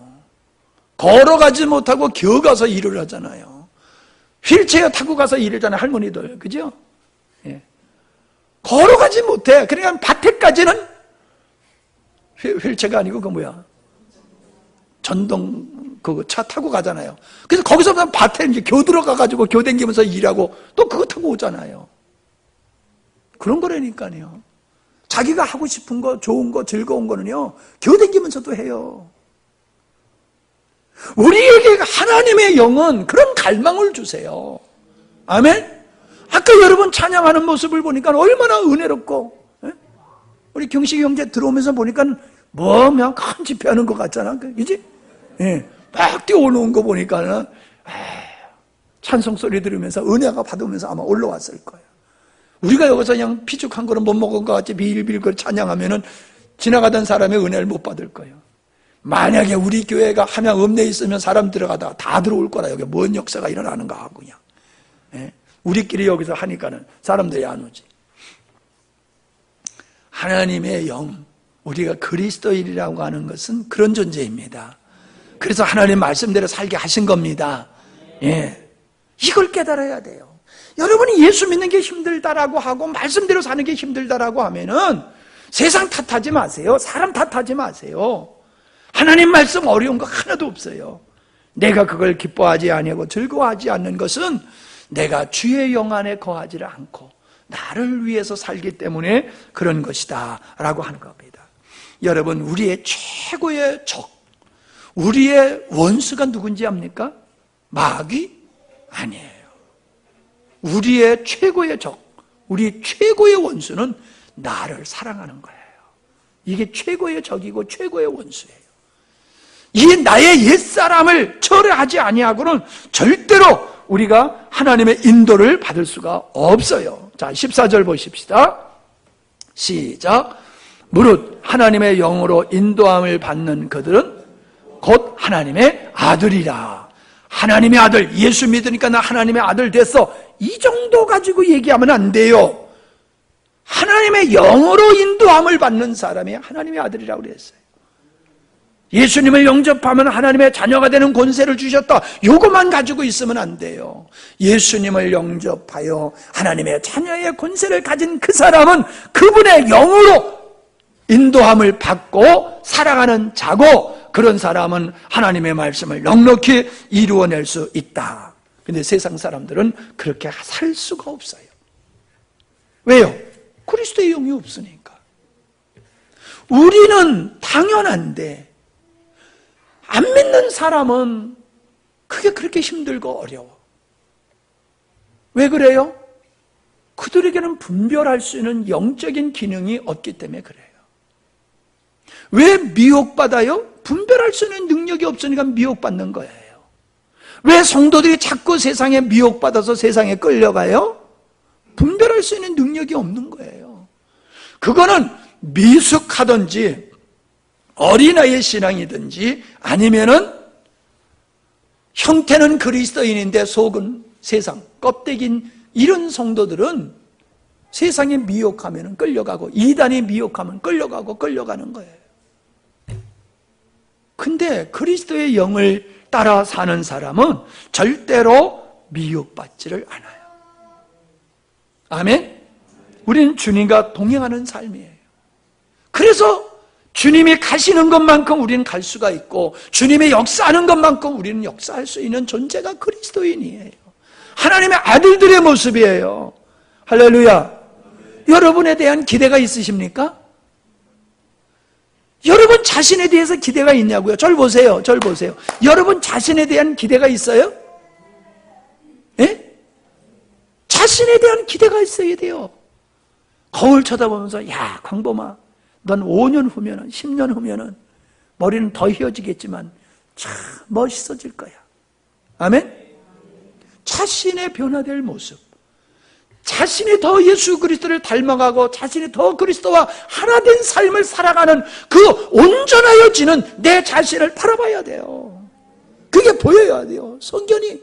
걸어가지 못하고 겨가서 일을 하잖아요. 휠체어 타고 가서 일을 하잖아요. 할머니들. 그죠? 예. 걸어가지 못해. 그러니까 밭에까지는 휠체어가 아니고 그 뭐야? 전동 그 차 타고 가잖아요. 그래서 거기서 밭에 이제 겨 들어가가지고 겨 댕기면서 일하고 또 그거 타고 오잖아요. 그런 거라니까요. 자기가 하고 싶은 거, 좋은 거, 즐거운 거는요, 겨 댕기면서도 해요. 우리에게 하나님의 영은 그런 갈망을 주세요. 아멘? 아까 여러분 찬양하는 모습을 보니까 얼마나 은혜롭고, 예? 우리 경식이 형제 들어오면서 보니까 뭐 그냥 큰 집회하는 것 같잖아. 그지? 예. 막 뛰어오는 거 보니까는 찬송 소리 들으면서 은혜가 받으면서 아마 올라왔을 거예요. 우리가 여기서 그냥 피죽한 거는 못 먹은 것 같이 빌빌 찬양하면은 지나가던 사람의 은혜를 못 받을 거예요. 만약에 우리 교회가 함양 읍내에 있으면 사람 들어가다가 다 들어올 거라. 여기 뭔 역사가 일어나는가 하고 그냥. 예? 우리끼리 여기서 하니까는 사람들이 안 오지. 하나님의 영, 우리가 그리스도인이라고 하는 것은 그런 존재입니다. 그래서 하나님 말씀대로 살게 하신 겁니다. 예. 이걸 깨달아야 돼요. 여러분이 예수 믿는 게 힘들다라고 하고 말씀대로 사는 게 힘들다라고 하면은 세상 탓하지 마세요. 사람 탓하지 마세요. 하나님 말씀 어려운 거 하나도 없어요. 내가 그걸 기뻐하지 아니하고 즐거워하지 않는 것은 내가 주의 영 안에 거하지를 않고 나를 위해서 살기 때문에 그런 것이다 라고 하는 겁니다. 여러분, 우리의 최고의 적, 우리의 원수가 누군지 압니까? 마귀? 아니에요. 우리의 최고의 적, 우리 최고의 원수는 나를 사랑하는 거예요. 이게 최고의 적이고 최고의 원수예요. 이 나의 옛사람을 철회하지 아니하고는 절대로 우리가 하나님의 인도를 받을 수가 없어요. 자, 14절 보십시다. 시작. 무릇 하나님의 영으로 인도함을 받는 그들은 곧 하나님의 아들이라. 하나님의 아들, 예수 믿으니까 나 하나님의 아들 됐어. 이 정도 가지고 얘기하면 안 돼요. 하나님의 영으로 인도함을 받는 사람이 하나님의 아들이라고 그랬어요. 예수님을 영접하면 하나님의 자녀가 되는 권세를 주셨다. 요것만 가지고 있으면 안 돼요. 예수님을 영접하여 하나님의 자녀의 권세를 가진 그 사람은 그분의 영으로 인도함을 받고 살아가는 자고, 그런 사람은 하나님의 말씀을 넉넉히 이루어낼 수 있다. 근데 세상 사람들은 그렇게 살 수가 없어요. 왜요? 그리스도의 영이 없으니까. 우리는 당연한데 안 믿는 사람은 그게 그렇게 힘들고 어려워. 왜 그래요? 그들에게는 분별할 수 있는 영적인 기능이 없기 때문에 그래요. 왜 미혹받아요? 분별할 수 있는 능력이 없으니까 미혹받는 거예요. 왜 성도들이 자꾸 세상에 미혹받아서 세상에 끌려가요? 분별할 수 있는 능력이 없는 거예요. 그거는 미숙하든지 어린아이의 신앙이든지 아니면은 형태는 그리스도인인데 속은 세상, 껍데기인 이런 성도들은 세상에 미혹하면 끌려가고 이단이 미혹하면 끌려가는 거예요. 근데 그리스도의 영을 따라 사는 사람은 절대로 미혹받지를 않아요. 아멘? 우리는 주님과 동행하는 삶이에요. 그래서 주님이 가시는 것만큼 우리는 갈 수가 있고, 주님이 역사하는 것만큼 우리는 역사할 수 있는 존재가 그리스도인이에요. 하나님의 아들들의 모습이에요. 할렐루야. 여러분에 대한 기대가 있으십니까? 여러분 자신에 대해서 기대가 있냐고요? 절 보세요. 절 보세요. 여러분 자신에 대한 기대가 있어요? 예? 자신에 대한 기대가 있어야 돼요. 거울 쳐다보면서 야, 광범아, 넌 5년 후면은 10년 후면은 머리는 더 휘어지겠지만 참 멋있어질 거야. 아멘? 자신의 변화될 모습, 자신이 더 예수 그리스도를 닮아가고 자신이 더 그리스도와 하나 된 삶을 살아가는 그 온전하여지는 내 자신을 바라봐야 돼요. 그게 보여야 돼요. 성견이,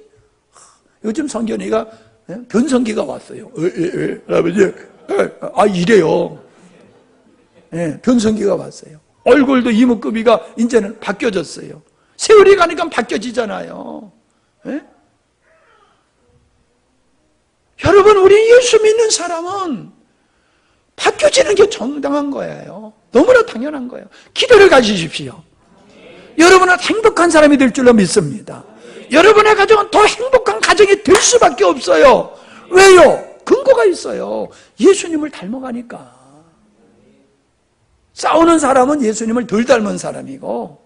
요즘 성견이가 변성기가 왔어요. 아버지, 이래요. 변성기가 왔어요. 얼굴도 이목구비가 이제는 바뀌어졌어요. 세월이 가니까 바뀌어지잖아요. 여러분, 우리 예수 믿는 사람은 바뀌어지는 게 정당한 거예요. 너무나 당연한 거예요. 기도를 가지십시오. 여러분은 행복한 사람이 될 줄로 믿습니다. 여러분의 가정은 더 행복한 가정이 될 수밖에 없어요. 왜요? 근거가 있어요. 예수님을 닮아가니까. 싸우는 사람은 예수님을 덜 닮은 사람이고,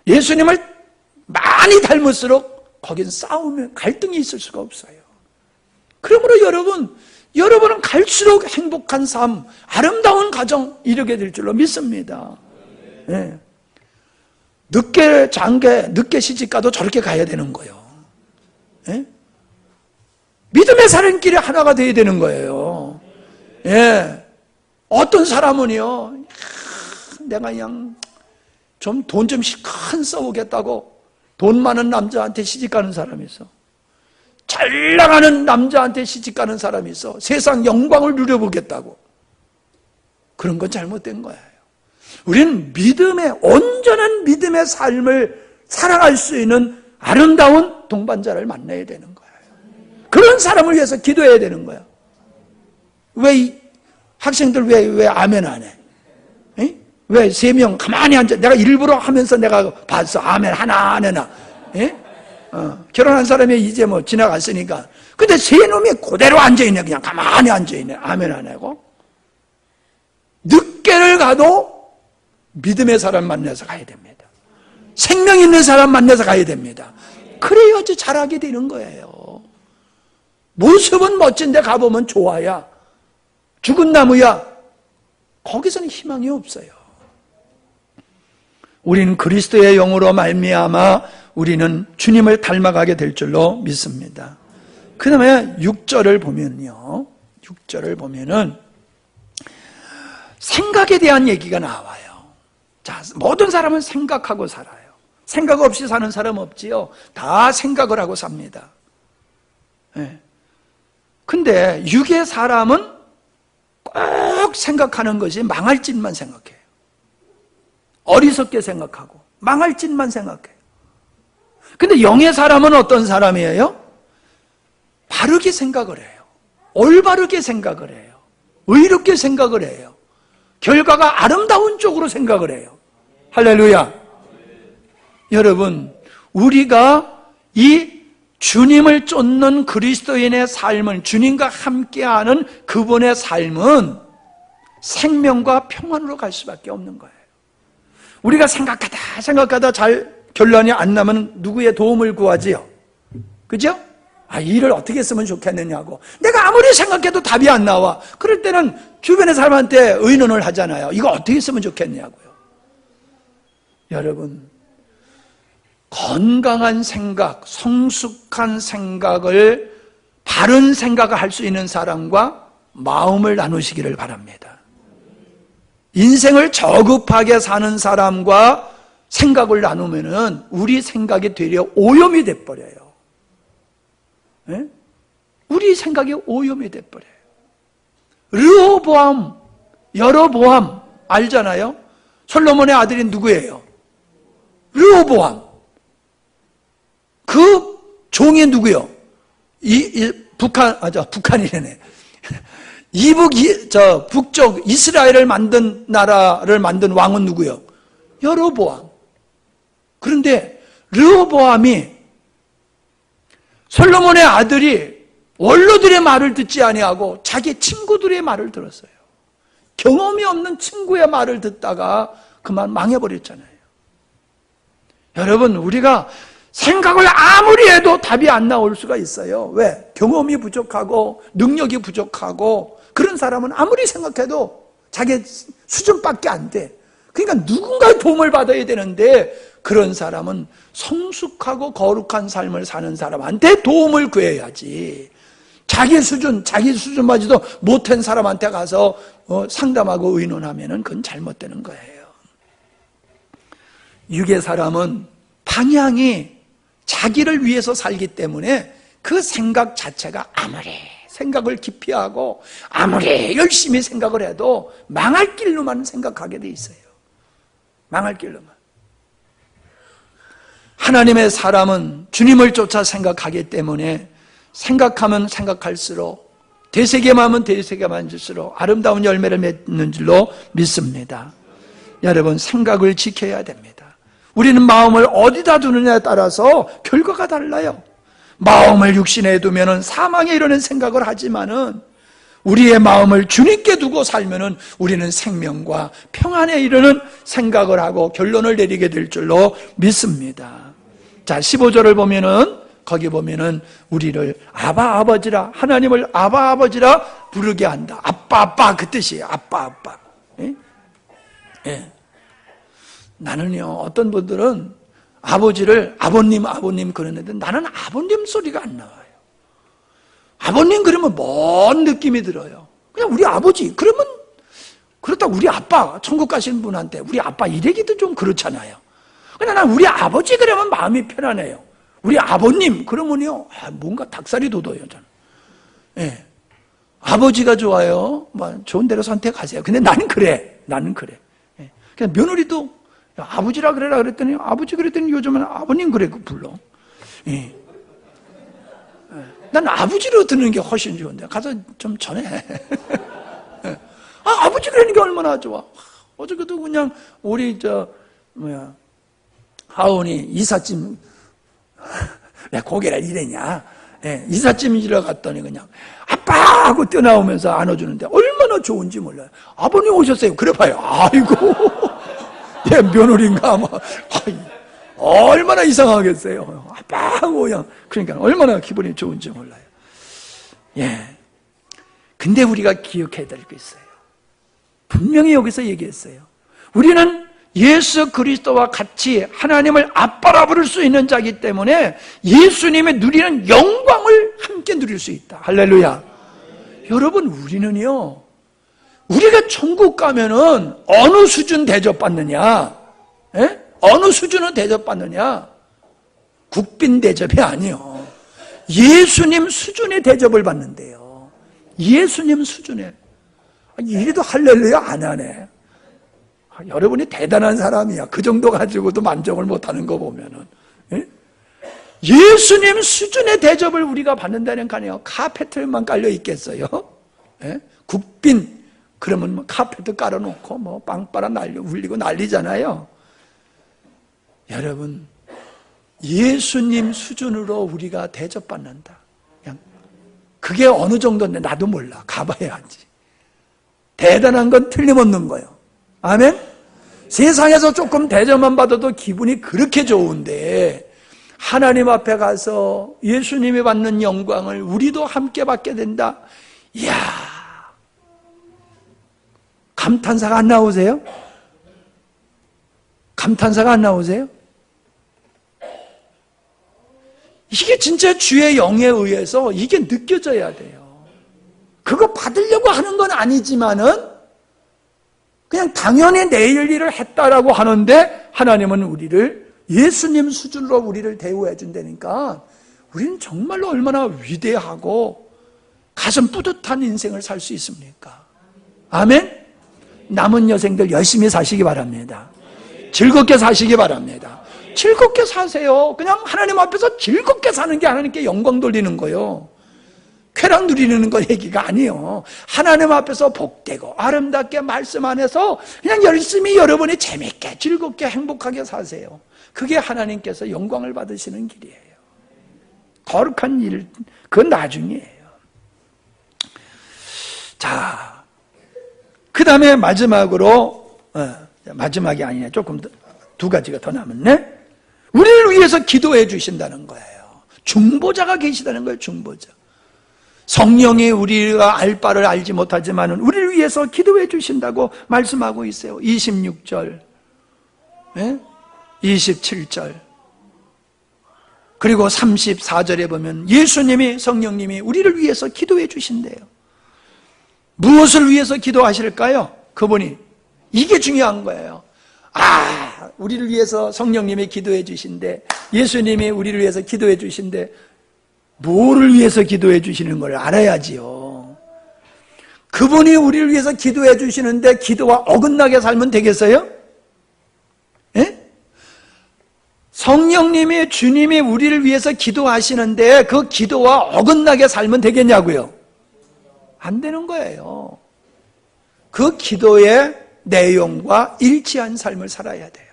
예수님을 많이 닮을수록 거긴 싸우면 갈등이 있을 수가 없어요. 그러므로 여러분은 갈수록 행복한 삶, 아름다운 가정 이루게 될 줄로 믿습니다. 네. 늦게 시집가도 저렇게 가야 되는 거예요. 네? 믿음의 사람끼리 하나가 되어야 되는 거예요. 예. 어떤 사람은요, 내가 그냥 좀 돈 좀 실컷 써오겠다고 돈 많은 남자한테 시집가는 사람이 있어. 잘 나가는 남자한테 시집가는 사람이 있어. 세상 영광을 누려보겠다고. 그런 건 잘못된 거예요. 우리는 온전한 믿음의 삶을 살아갈 수 있는 아름다운 동반자를 만나야 되는 거예요. 그런 사람을 위해서 기도해야 되는 거예요. 학생들 왜 아멘 안 해? 에? 왜 3명 가만히 앉아? 내가 일부러 하면서 내가 봤어. 아멘 하나 안 해나? 에? 결혼한 사람이 이제 뭐 지나갔으니까. 근데 3놈이 그대로 앉아있네. 그냥 가만히 앉아있네. 아멘 안 하고. 늦게를 가도 믿음의 사람 만나서 가야 됩니다. 생명 있는 사람 만나서 가야 됩니다. 그래야지 잘하게 되는 거예요. 모습은 멋진데 가보면 좋아야, 죽은 나무야, 거기서는 희망이 없어요. 우리는 그리스도의 영으로 말미암아 우리는 주님을 닮아가게 될 줄로 믿습니다. 그 다음에 6절을 보면요, 6절을 보면은 생각에 대한 얘기가 나와요. 자, 모든 사람은 생각하고 살아요. 생각 없이 사는 사람 없지요. 다 생각을 하고 삽니다. 네. 근데 육의 사람은 꼭 생각하는 것이 망할 짓만 생각해요. 어리석게 생각하고 망할 짓만 생각해요. 근데 영의 사람은 어떤 사람이에요? 바르게 생각을 해요. 올바르게 생각을 해요. 의롭게 생각을 해요. 결과가 아름다운 쪽으로 생각을 해요. 할렐루야. 여러분, 우리가 이 주님을 쫓는 그리스도인의 삶은, 주님과 함께하는 그분의 삶은 생명과 평안으로 갈 수밖에 없는 거예요. 우리가 생각하다 잘 결론이 안 나면 누구의 도움을 구하지요? 그죠? 이 일을 어떻게 했으면 좋겠느냐고. 내가 아무리 생각해도 답이 안 나와. 그럴 때는 주변의 사람한테 의논을 하잖아요. 이거 어떻게 했으면 좋겠냐고요. 여러분, 건강한 생각, 성숙한 생각을, 바른 생각을 할 수 있는 사람과 마음을 나누시기를 바랍니다. 인생을 저급하게 사는 사람과 생각을 나누면은 우리 생각이 되려 오염이 돼버려요. 네? 우리 생각이 오염이 돼버려요. 르호보암, 여로보암 알잖아요? 솔로몬의 아들이 누구예요? 르호보암. 그 종이 누구요? 북한이네. 북쪽 이스라엘을 만든 나라를 만든 왕은 누구요? 여로보암. 그런데 르호보암이 솔로몬의 아들이 원로들의 말을 듣지 아니하고 자기 친구들의 말을 들었어요. 경험이 없는 친구의 말을 듣다가 그만 망해버렸잖아요. 여러분, 우리가 생각을 아무리 해도 답이 안 나올 수가 있어요. 왜? 경험이 부족하고 능력이 부족하고 그런 사람은 아무리 생각해도 자기 수준밖에 안 돼. 그러니까 누군가의 도움을 받아야 되는데 그런 사람은 성숙하고 거룩한 삶을 사는 사람한테 도움을 구해야지. 자기 수준마저도 못한 사람한테 가서 상담하고 의논하면은 그건 잘못되는 거예요. 육의 사람은 방향이 자기를 위해서 살기 때문에 그 생각 자체가 아무리 생각을 깊이 하고 아무리 열심히 생각을 해도 망할 길로만 생각하게 돼 있어요. 망할 길로만. 하나님의 사람은 주님을 쫓아 생각하기 때문에 생각하면 생각할수록 되새김하면 되새김할수록 아름다운 열매를 맺는 줄로 믿습니다. 여러분, 생각을 지켜야 됩니다. 우리는 마음을 어디다 두느냐에 따라서 결과가 달라요. 마음을 육신에 두면은 사망에 이르는 생각을 하지만은 우리의 마음을 주님께 두고 살면은 우리는 생명과 평안에 이르는 생각을 하고 결론을 내리게 될 줄로 믿습니다. 자, 15절을 보면은 거기 보면은 우리를 아바 아버지라, 하나님을 아바 아버지라 부르게 한다. 아빠 아빠 그 뜻이에요. 아빠 아빠. 예? 예. 나는요, 어떤 분들은 아버지를 아버님 그러는데 나는 아버님 소리가 안 나와요. 아버님 그러면 먼 느낌이 들어요. 그냥 우리 아버지 그러면 그렇다고 우리 아빠 천국 가시는 분한테 우리 아빠 이래기도 좀 그렇잖아요. 그냥 난 우리 아버지 그러면 마음이 편안해요. 우리 아버님 그러면요, 뭔가 닭살이 돋아요. 저는. 예. 아버지가 좋아요. 뭐 좋은 대로 선택하세요. 근데 나는 그래. 예. 그냥 며느리도 야, 아버지라 그래라 그랬더니 아버지 그랬더니 요즘은 아버님 그래 불러. 예. 난 아버지로 듣는 게 훨씬 좋은데 가서 좀 전해. 예. 아버지 그러는 게 얼마나 좋아. 어저께도 그냥 우리 하온이 이삿짐 왜 고개를 이래냐. 예. 이삿짐 지러 갔더니 그냥 아빠 하고 뛰어나오면서 안아주는데 얼마나 좋은지 몰라요. 아버님 오셨어요. 그래 봐요. 아이고. 예, 며느리인가 아마 얼마나 이상하겠어요. 아빠하고 그냥 그러니까 얼마나 기분이 좋은지 몰라요. 예. 근데 우리가 기억해야 될 게 있어요. 분명히 여기서 얘기했어요. 우리는 예수 그리스도와 같이 하나님을 아빠라 부를 수 있는 자이기 때문에 예수님의 누리는 영광을 함께 누릴 수 있다. 할렐루야. 여러분, 우리는요, 우리가 천국 가면은 어느 수준 대접받느냐? 예? 어느 수준은 대접받느냐? 국빈 대접이 아니요. 예수님 수준의 대접을 받는데요. 예수님 수준에. 이래도 할렐루야 안 하네. 여러분이 대단한 사람이야. 그 정도 가지고도 만족을 못하는 거 보면은. 예? 예수님 수준의 대접을 우리가 받는다는 거 아니에요. 카페트만 깔려 있겠어요? 예? 국빈. 그러면 뭐 카페트 깔아놓고 뭐 빵빠라 울리고 난리잖아요. 여러분, 예수님 수준으로 우리가 대접받는다. 그냥 그게 어느 정도인데 나도 몰라. 가봐야지. 대단한 건 틀림없는 거예요. 아멘? 세상에서 조금 대접만 받아도 기분이 그렇게 좋은데 하나님 앞에 가서 예수님이 받는 영광을 우리도 함께 받게 된다. 이야, 감탄사가 안 나오세요? 감탄사가 안 나오세요? 이게 진짜 주의 영에 의해서 이게 느껴져야 돼요. 그거 받으려고 하는 건 아니지만은 그냥 당연히 내일 일을 했다라고 하는데 하나님은 우리를 예수님 수준으로 우리를 대우해 준다니까 우리는 정말로 얼마나 위대하고 가슴 뿌듯한 인생을 살 수 있습니까? 아멘? 남은 여생들 열심히 사시기 바랍니다. 즐겁게 사시기 바랍니다. 즐겁게 사세요. 그냥 하나님 앞에서 즐겁게 사는 게 하나님께 영광 돌리는 거예요. 쾌락 누리는 거 얘기가 아니에요. 하나님 앞에서 복되고 아름답게 말씀 안에서 그냥 열심히 여러분이 재밌게 즐겁게 행복하게 사세요. 그게 하나님께서 영광을 받으시는 길이에요. 거룩한 일, 그건 나중이에요. 자, 그 다음에 마지막으로 마지막이 아니네. 조금 두 가지가 더 남았네. 우리를 위해서 기도해 주신다는 거예요. 중보자가 계시다는 거예요. 중보자. 성령이 우리가 알 바를 알지 못하지만 우리를 위해서 기도해 주신다고 말씀하고 있어요. 26절, 27절, 그리고 34절에 보면 예수님이, 성령님이 우리를 위해서 기도해 주신대요. 무엇을 위해서 기도하실까요? 그분이. 이게 중요한 거예요. 우리를 위해서 성령님이 기도해 주신대, 예수님이 우리를 위해서 기도해 주신대, 뭐를 위해서 기도해 주시는 걸 알아야지요. 그분이 우리를 위해서 기도해 주시는데 기도와 어긋나게 살면 되겠어요? 예? 성령님이, 주님이 우리를 위해서 기도하시는데 그 기도와 어긋나게 살면 되겠냐고요? 안 되는 거예요. 그 기도의 내용과 일치한 삶을 살아야 돼요.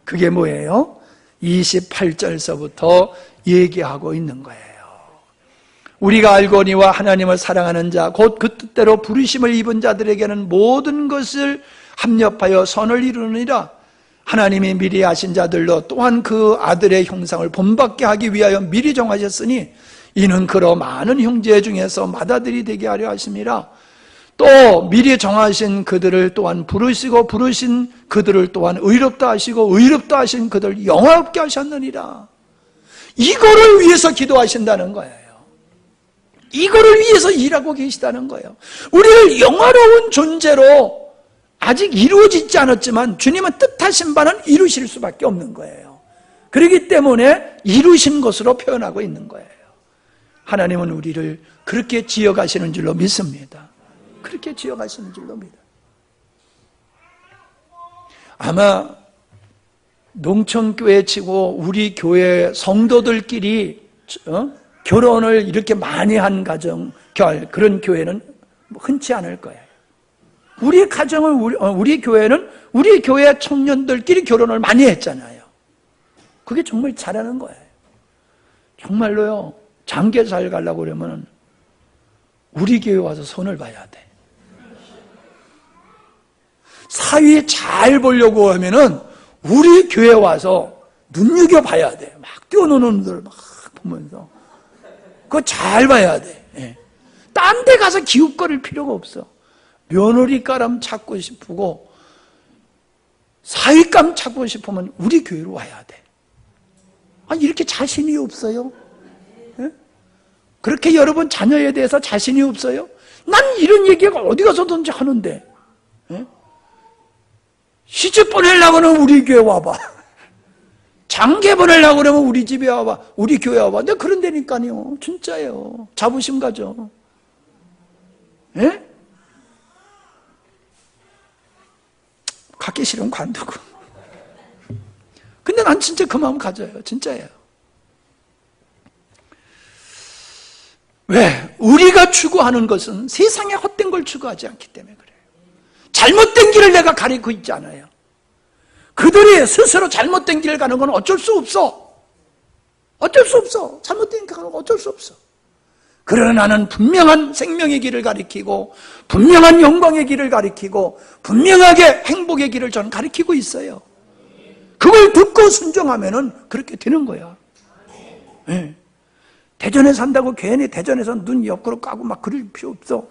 그게 뭐예요? 28절서부터 얘기하고 있는 거예요. 우리가 알거니와 하나님을 사랑하는 자, 곧 그 뜻대로 부르심을 입은 자들에게는 모든 것을 합력하여 선을 이루느니라. 하나님이 미리 아신 자들로 또한 그 아들의 형상을 본받게 하기 위하여 미리 정하셨으니 이는 그로 많은 형제 중에서 맏아들이 되게 하려 하심이라. 또 미리 정하신 그들을 또한 부르시고 부르신 그들을 또한 의롭다 하시고 의롭다 하신 그들을 영화롭게 하셨느니라. 이거를 위해서 기도하신다는 거예요. 이거를 위해서 일하고 계시다는 거예요. 우리를 영화로운 존재로 아직 이루어지지 않았지만 주님은 뜻하신 바는 이루실 수밖에 없는 거예요. 그렇기 때문에 이루신 것으로 표현하고 있는 거예요. 하나님은 우리를 그렇게 지어가시는 줄로 믿습니다. 그렇게 지어가시는 줄로 믿어요. 아마 농촌교회 치고 우리 교회 성도들끼리 결혼을 이렇게 많이 한 가정, 그런 교회는 흔치 않을 거예요. 우리 가정을, 우리 교회는 우리 교회 청년들끼리 결혼을 많이 했잖아요. 그게 정말 잘하는 거예요. 정말로요, 장계 잘 가려고 그러면 우리 교회 와서 손을 봐야 돼. 사위 잘 보려고 하면은 우리 교회 와서 눈여겨봐야 돼. 막 뛰어노는 분들 막 보면서. 그거 잘 봐야 돼. 예. 딴 데 가서 기웃거릴 필요가 없어. 며느리감 찾고 싶고 사위감 찾고 싶으면 우리 교회로 와야 돼. 이렇게 자신이 없어요? 예? 그렇게 여러분 자녀에 대해서 자신이 없어요? 난 이런 얘기가 어디 가서든지 하는데, 예? 시집 보내려고 하면 우리 교회 와봐. 장계 보내려고 그러면 우리 집에 와봐. 우리 교회 와봐. 내가 그런다니까요. 진짜예요. 자부심 가져. 예? 갖기 싫으면 관두고. 근데 난 진짜 그 마음 가져요. 진짜예요. 왜? 우리가 추구하는 것은 세상에 헛된 걸 추구하지 않기 때문에 그래요. 잘못된 길을 내가 가리고 있지 않아요. 그들이 스스로 잘못된 길을 가는 건 어쩔 수 없어. 어쩔 수 없어. 잘못된 길 가는 건 어쩔 수 없어. 그러나 나는 분명한 생명의 길을 가리키고 분명한 영광의 길을 가리키고 분명하게 행복의 길을 저는 가리키고 있어요. 그걸 듣고 순종하면은 그렇게 되는 거야. 네. 대전에 산다고 괜히 대전에서 눈 옆으로 까고 막 그럴 필요 없어.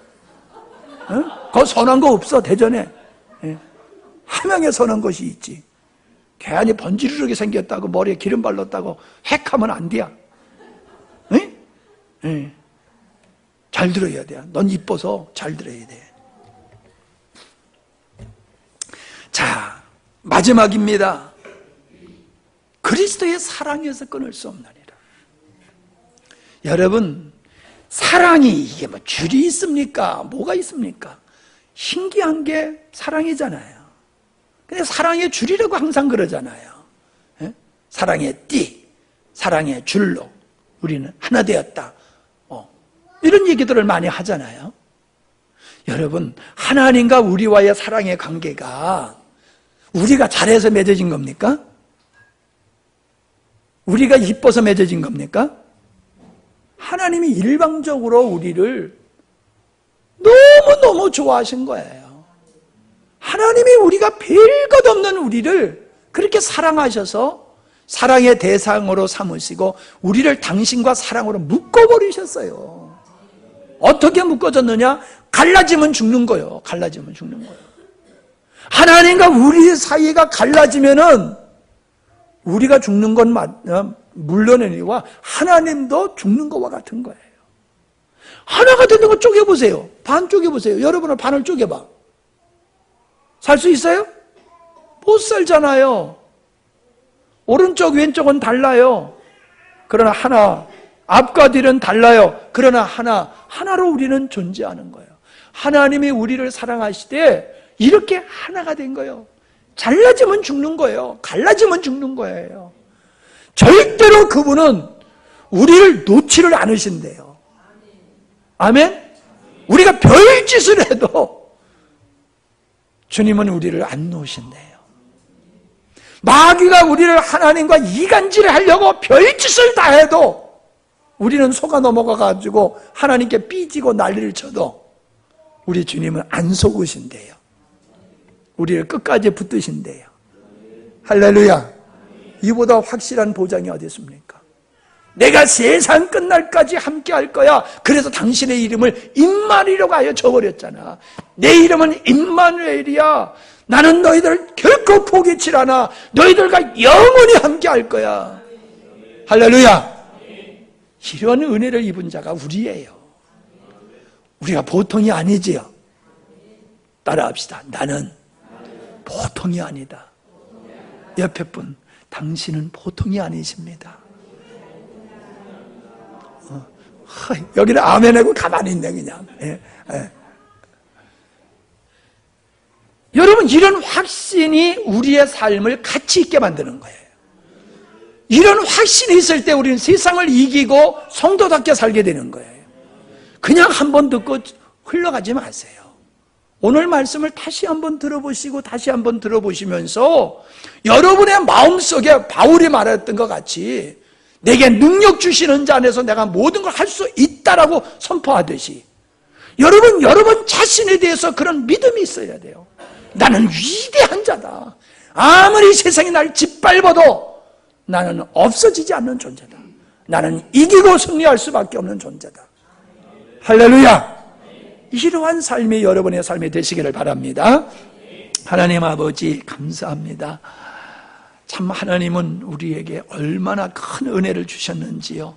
네? 거 선한 거 없어. 대전에. 네. 함양에 선한 것이 있지. 괜히 번지르르게 생겼다고 머리에 기름 발랐다고 핵하면 안 돼야. 네? 네. 잘 들어야 돼. 넌 이뻐서 잘 들어야 돼. 자, 마지막입니다. 그리스도의 사랑에서 끊을 수 없느니라. 여러분, 사랑이 이게 뭐 줄이 있습니까? 뭐가 있습니까? 신기한 게 사랑이잖아요. 근데 사랑의 줄이라고 항상 그러잖아요. 예? 사랑의 띠, 사랑의 줄로 우리는 하나 되었다. 이런 얘기들을 많이 하잖아요. 여러분, 하나님과 우리와의 사랑의 관계가 우리가 잘해서 맺어진 겁니까? 우리가 이뻐서 맺어진 겁니까? 하나님이 일방적으로 우리를 너무너무 좋아하신 거예요. 하나님 하나님이 우리가 별것 없는 우리를 그렇게 사랑하셔서 사랑의 대상으로 삼으시고 우리를 당신과 사랑으로 묶어버리셨어요. 어떻게 묶어졌느냐? 갈라지면 죽는 거예요. 갈라지면 죽는 거예요. 하나님과 우리 사이가 갈라지면은 우리가 죽는 건 물론이니와 하나님도 죽는 것과 같은 거예요. 하나가 되는 거 쪼개보세요. 반 쪼개보세요. 여러분은 반을 쪼개봐. 살 수 있어요? 못 살잖아요. 오른쪽 왼쪽은 달라요. 그러나 하나, 앞과 뒤는 달라요. 그러나 하나로 우리는 존재하는 거예요. 하나님이 우리를 사랑하시되 이렇게 하나가 된 거예요. 잘라지면 죽는 거예요. 갈라지면 죽는 거예요. 절대로 그분은 우리를 놓지를 않으신대요. 아멘? 우리가 별짓을 해도 주님은 우리를 안 놓으신대요. 마귀가 우리를 하나님과 이간질을 하려고 별짓을 다 해도 우리는 속아 넘어가가지고 하나님께 삐지고 난리를 쳐도 우리 주님은 안 속으신대요. 우리를 끝까지 붙드신대요. 할렐루야. 이보다 확실한 보장이 어디 있습니까? 내가 세상 끝날까지 함께 할 거야. 그래서 당신의 이름을 임마누엘이라고 하여 줘버렸잖아. 내 이름은 임마누엘이야. 나는 너희들 결코 포기치 않아. 너희들과 영원히 함께 할 거야. 할렐루야. 이런 은혜를 입은 자가 우리예요. 우리가 보통이 아니지요. 따라합시다. 나는 보통이 아니다. 옆에 분, 당신은 보통이 아니십니다. 여기는 아멘하고 가만히 있네 그냥. 여러분, 이런 확신이 우리의 삶을 가치 있게 만드는 거예요. 이런 확신이 있을 때 우리는 세상을 이기고 성도답게 살게 되는 거예요. 그냥 한번 듣고 흘러가지 마세요. 오늘 말씀을 다시 한번 들어보시고 다시 한번 들어보시면서 여러분의 마음속에 바울이 말했던 것 같이 내게 능력 주시는 자 안에서 내가 모든 걸 할 수 있다라고 선포하듯이 여러분 자신에 대해서 그런 믿음이 있어야 돼요. 나는 위대한 자다. 아무리 세상이 날 짓밟아도 나는 없어지지 않는 존재다. 나는 이기고 승리할 수밖에 없는 존재다. 할렐루야. 이러한 삶이 여러분의 삶이 되시기를 바랍니다. 하나님 아버지 감사합니다. 참 하나님은 우리에게 얼마나 큰 은혜를 주셨는지요.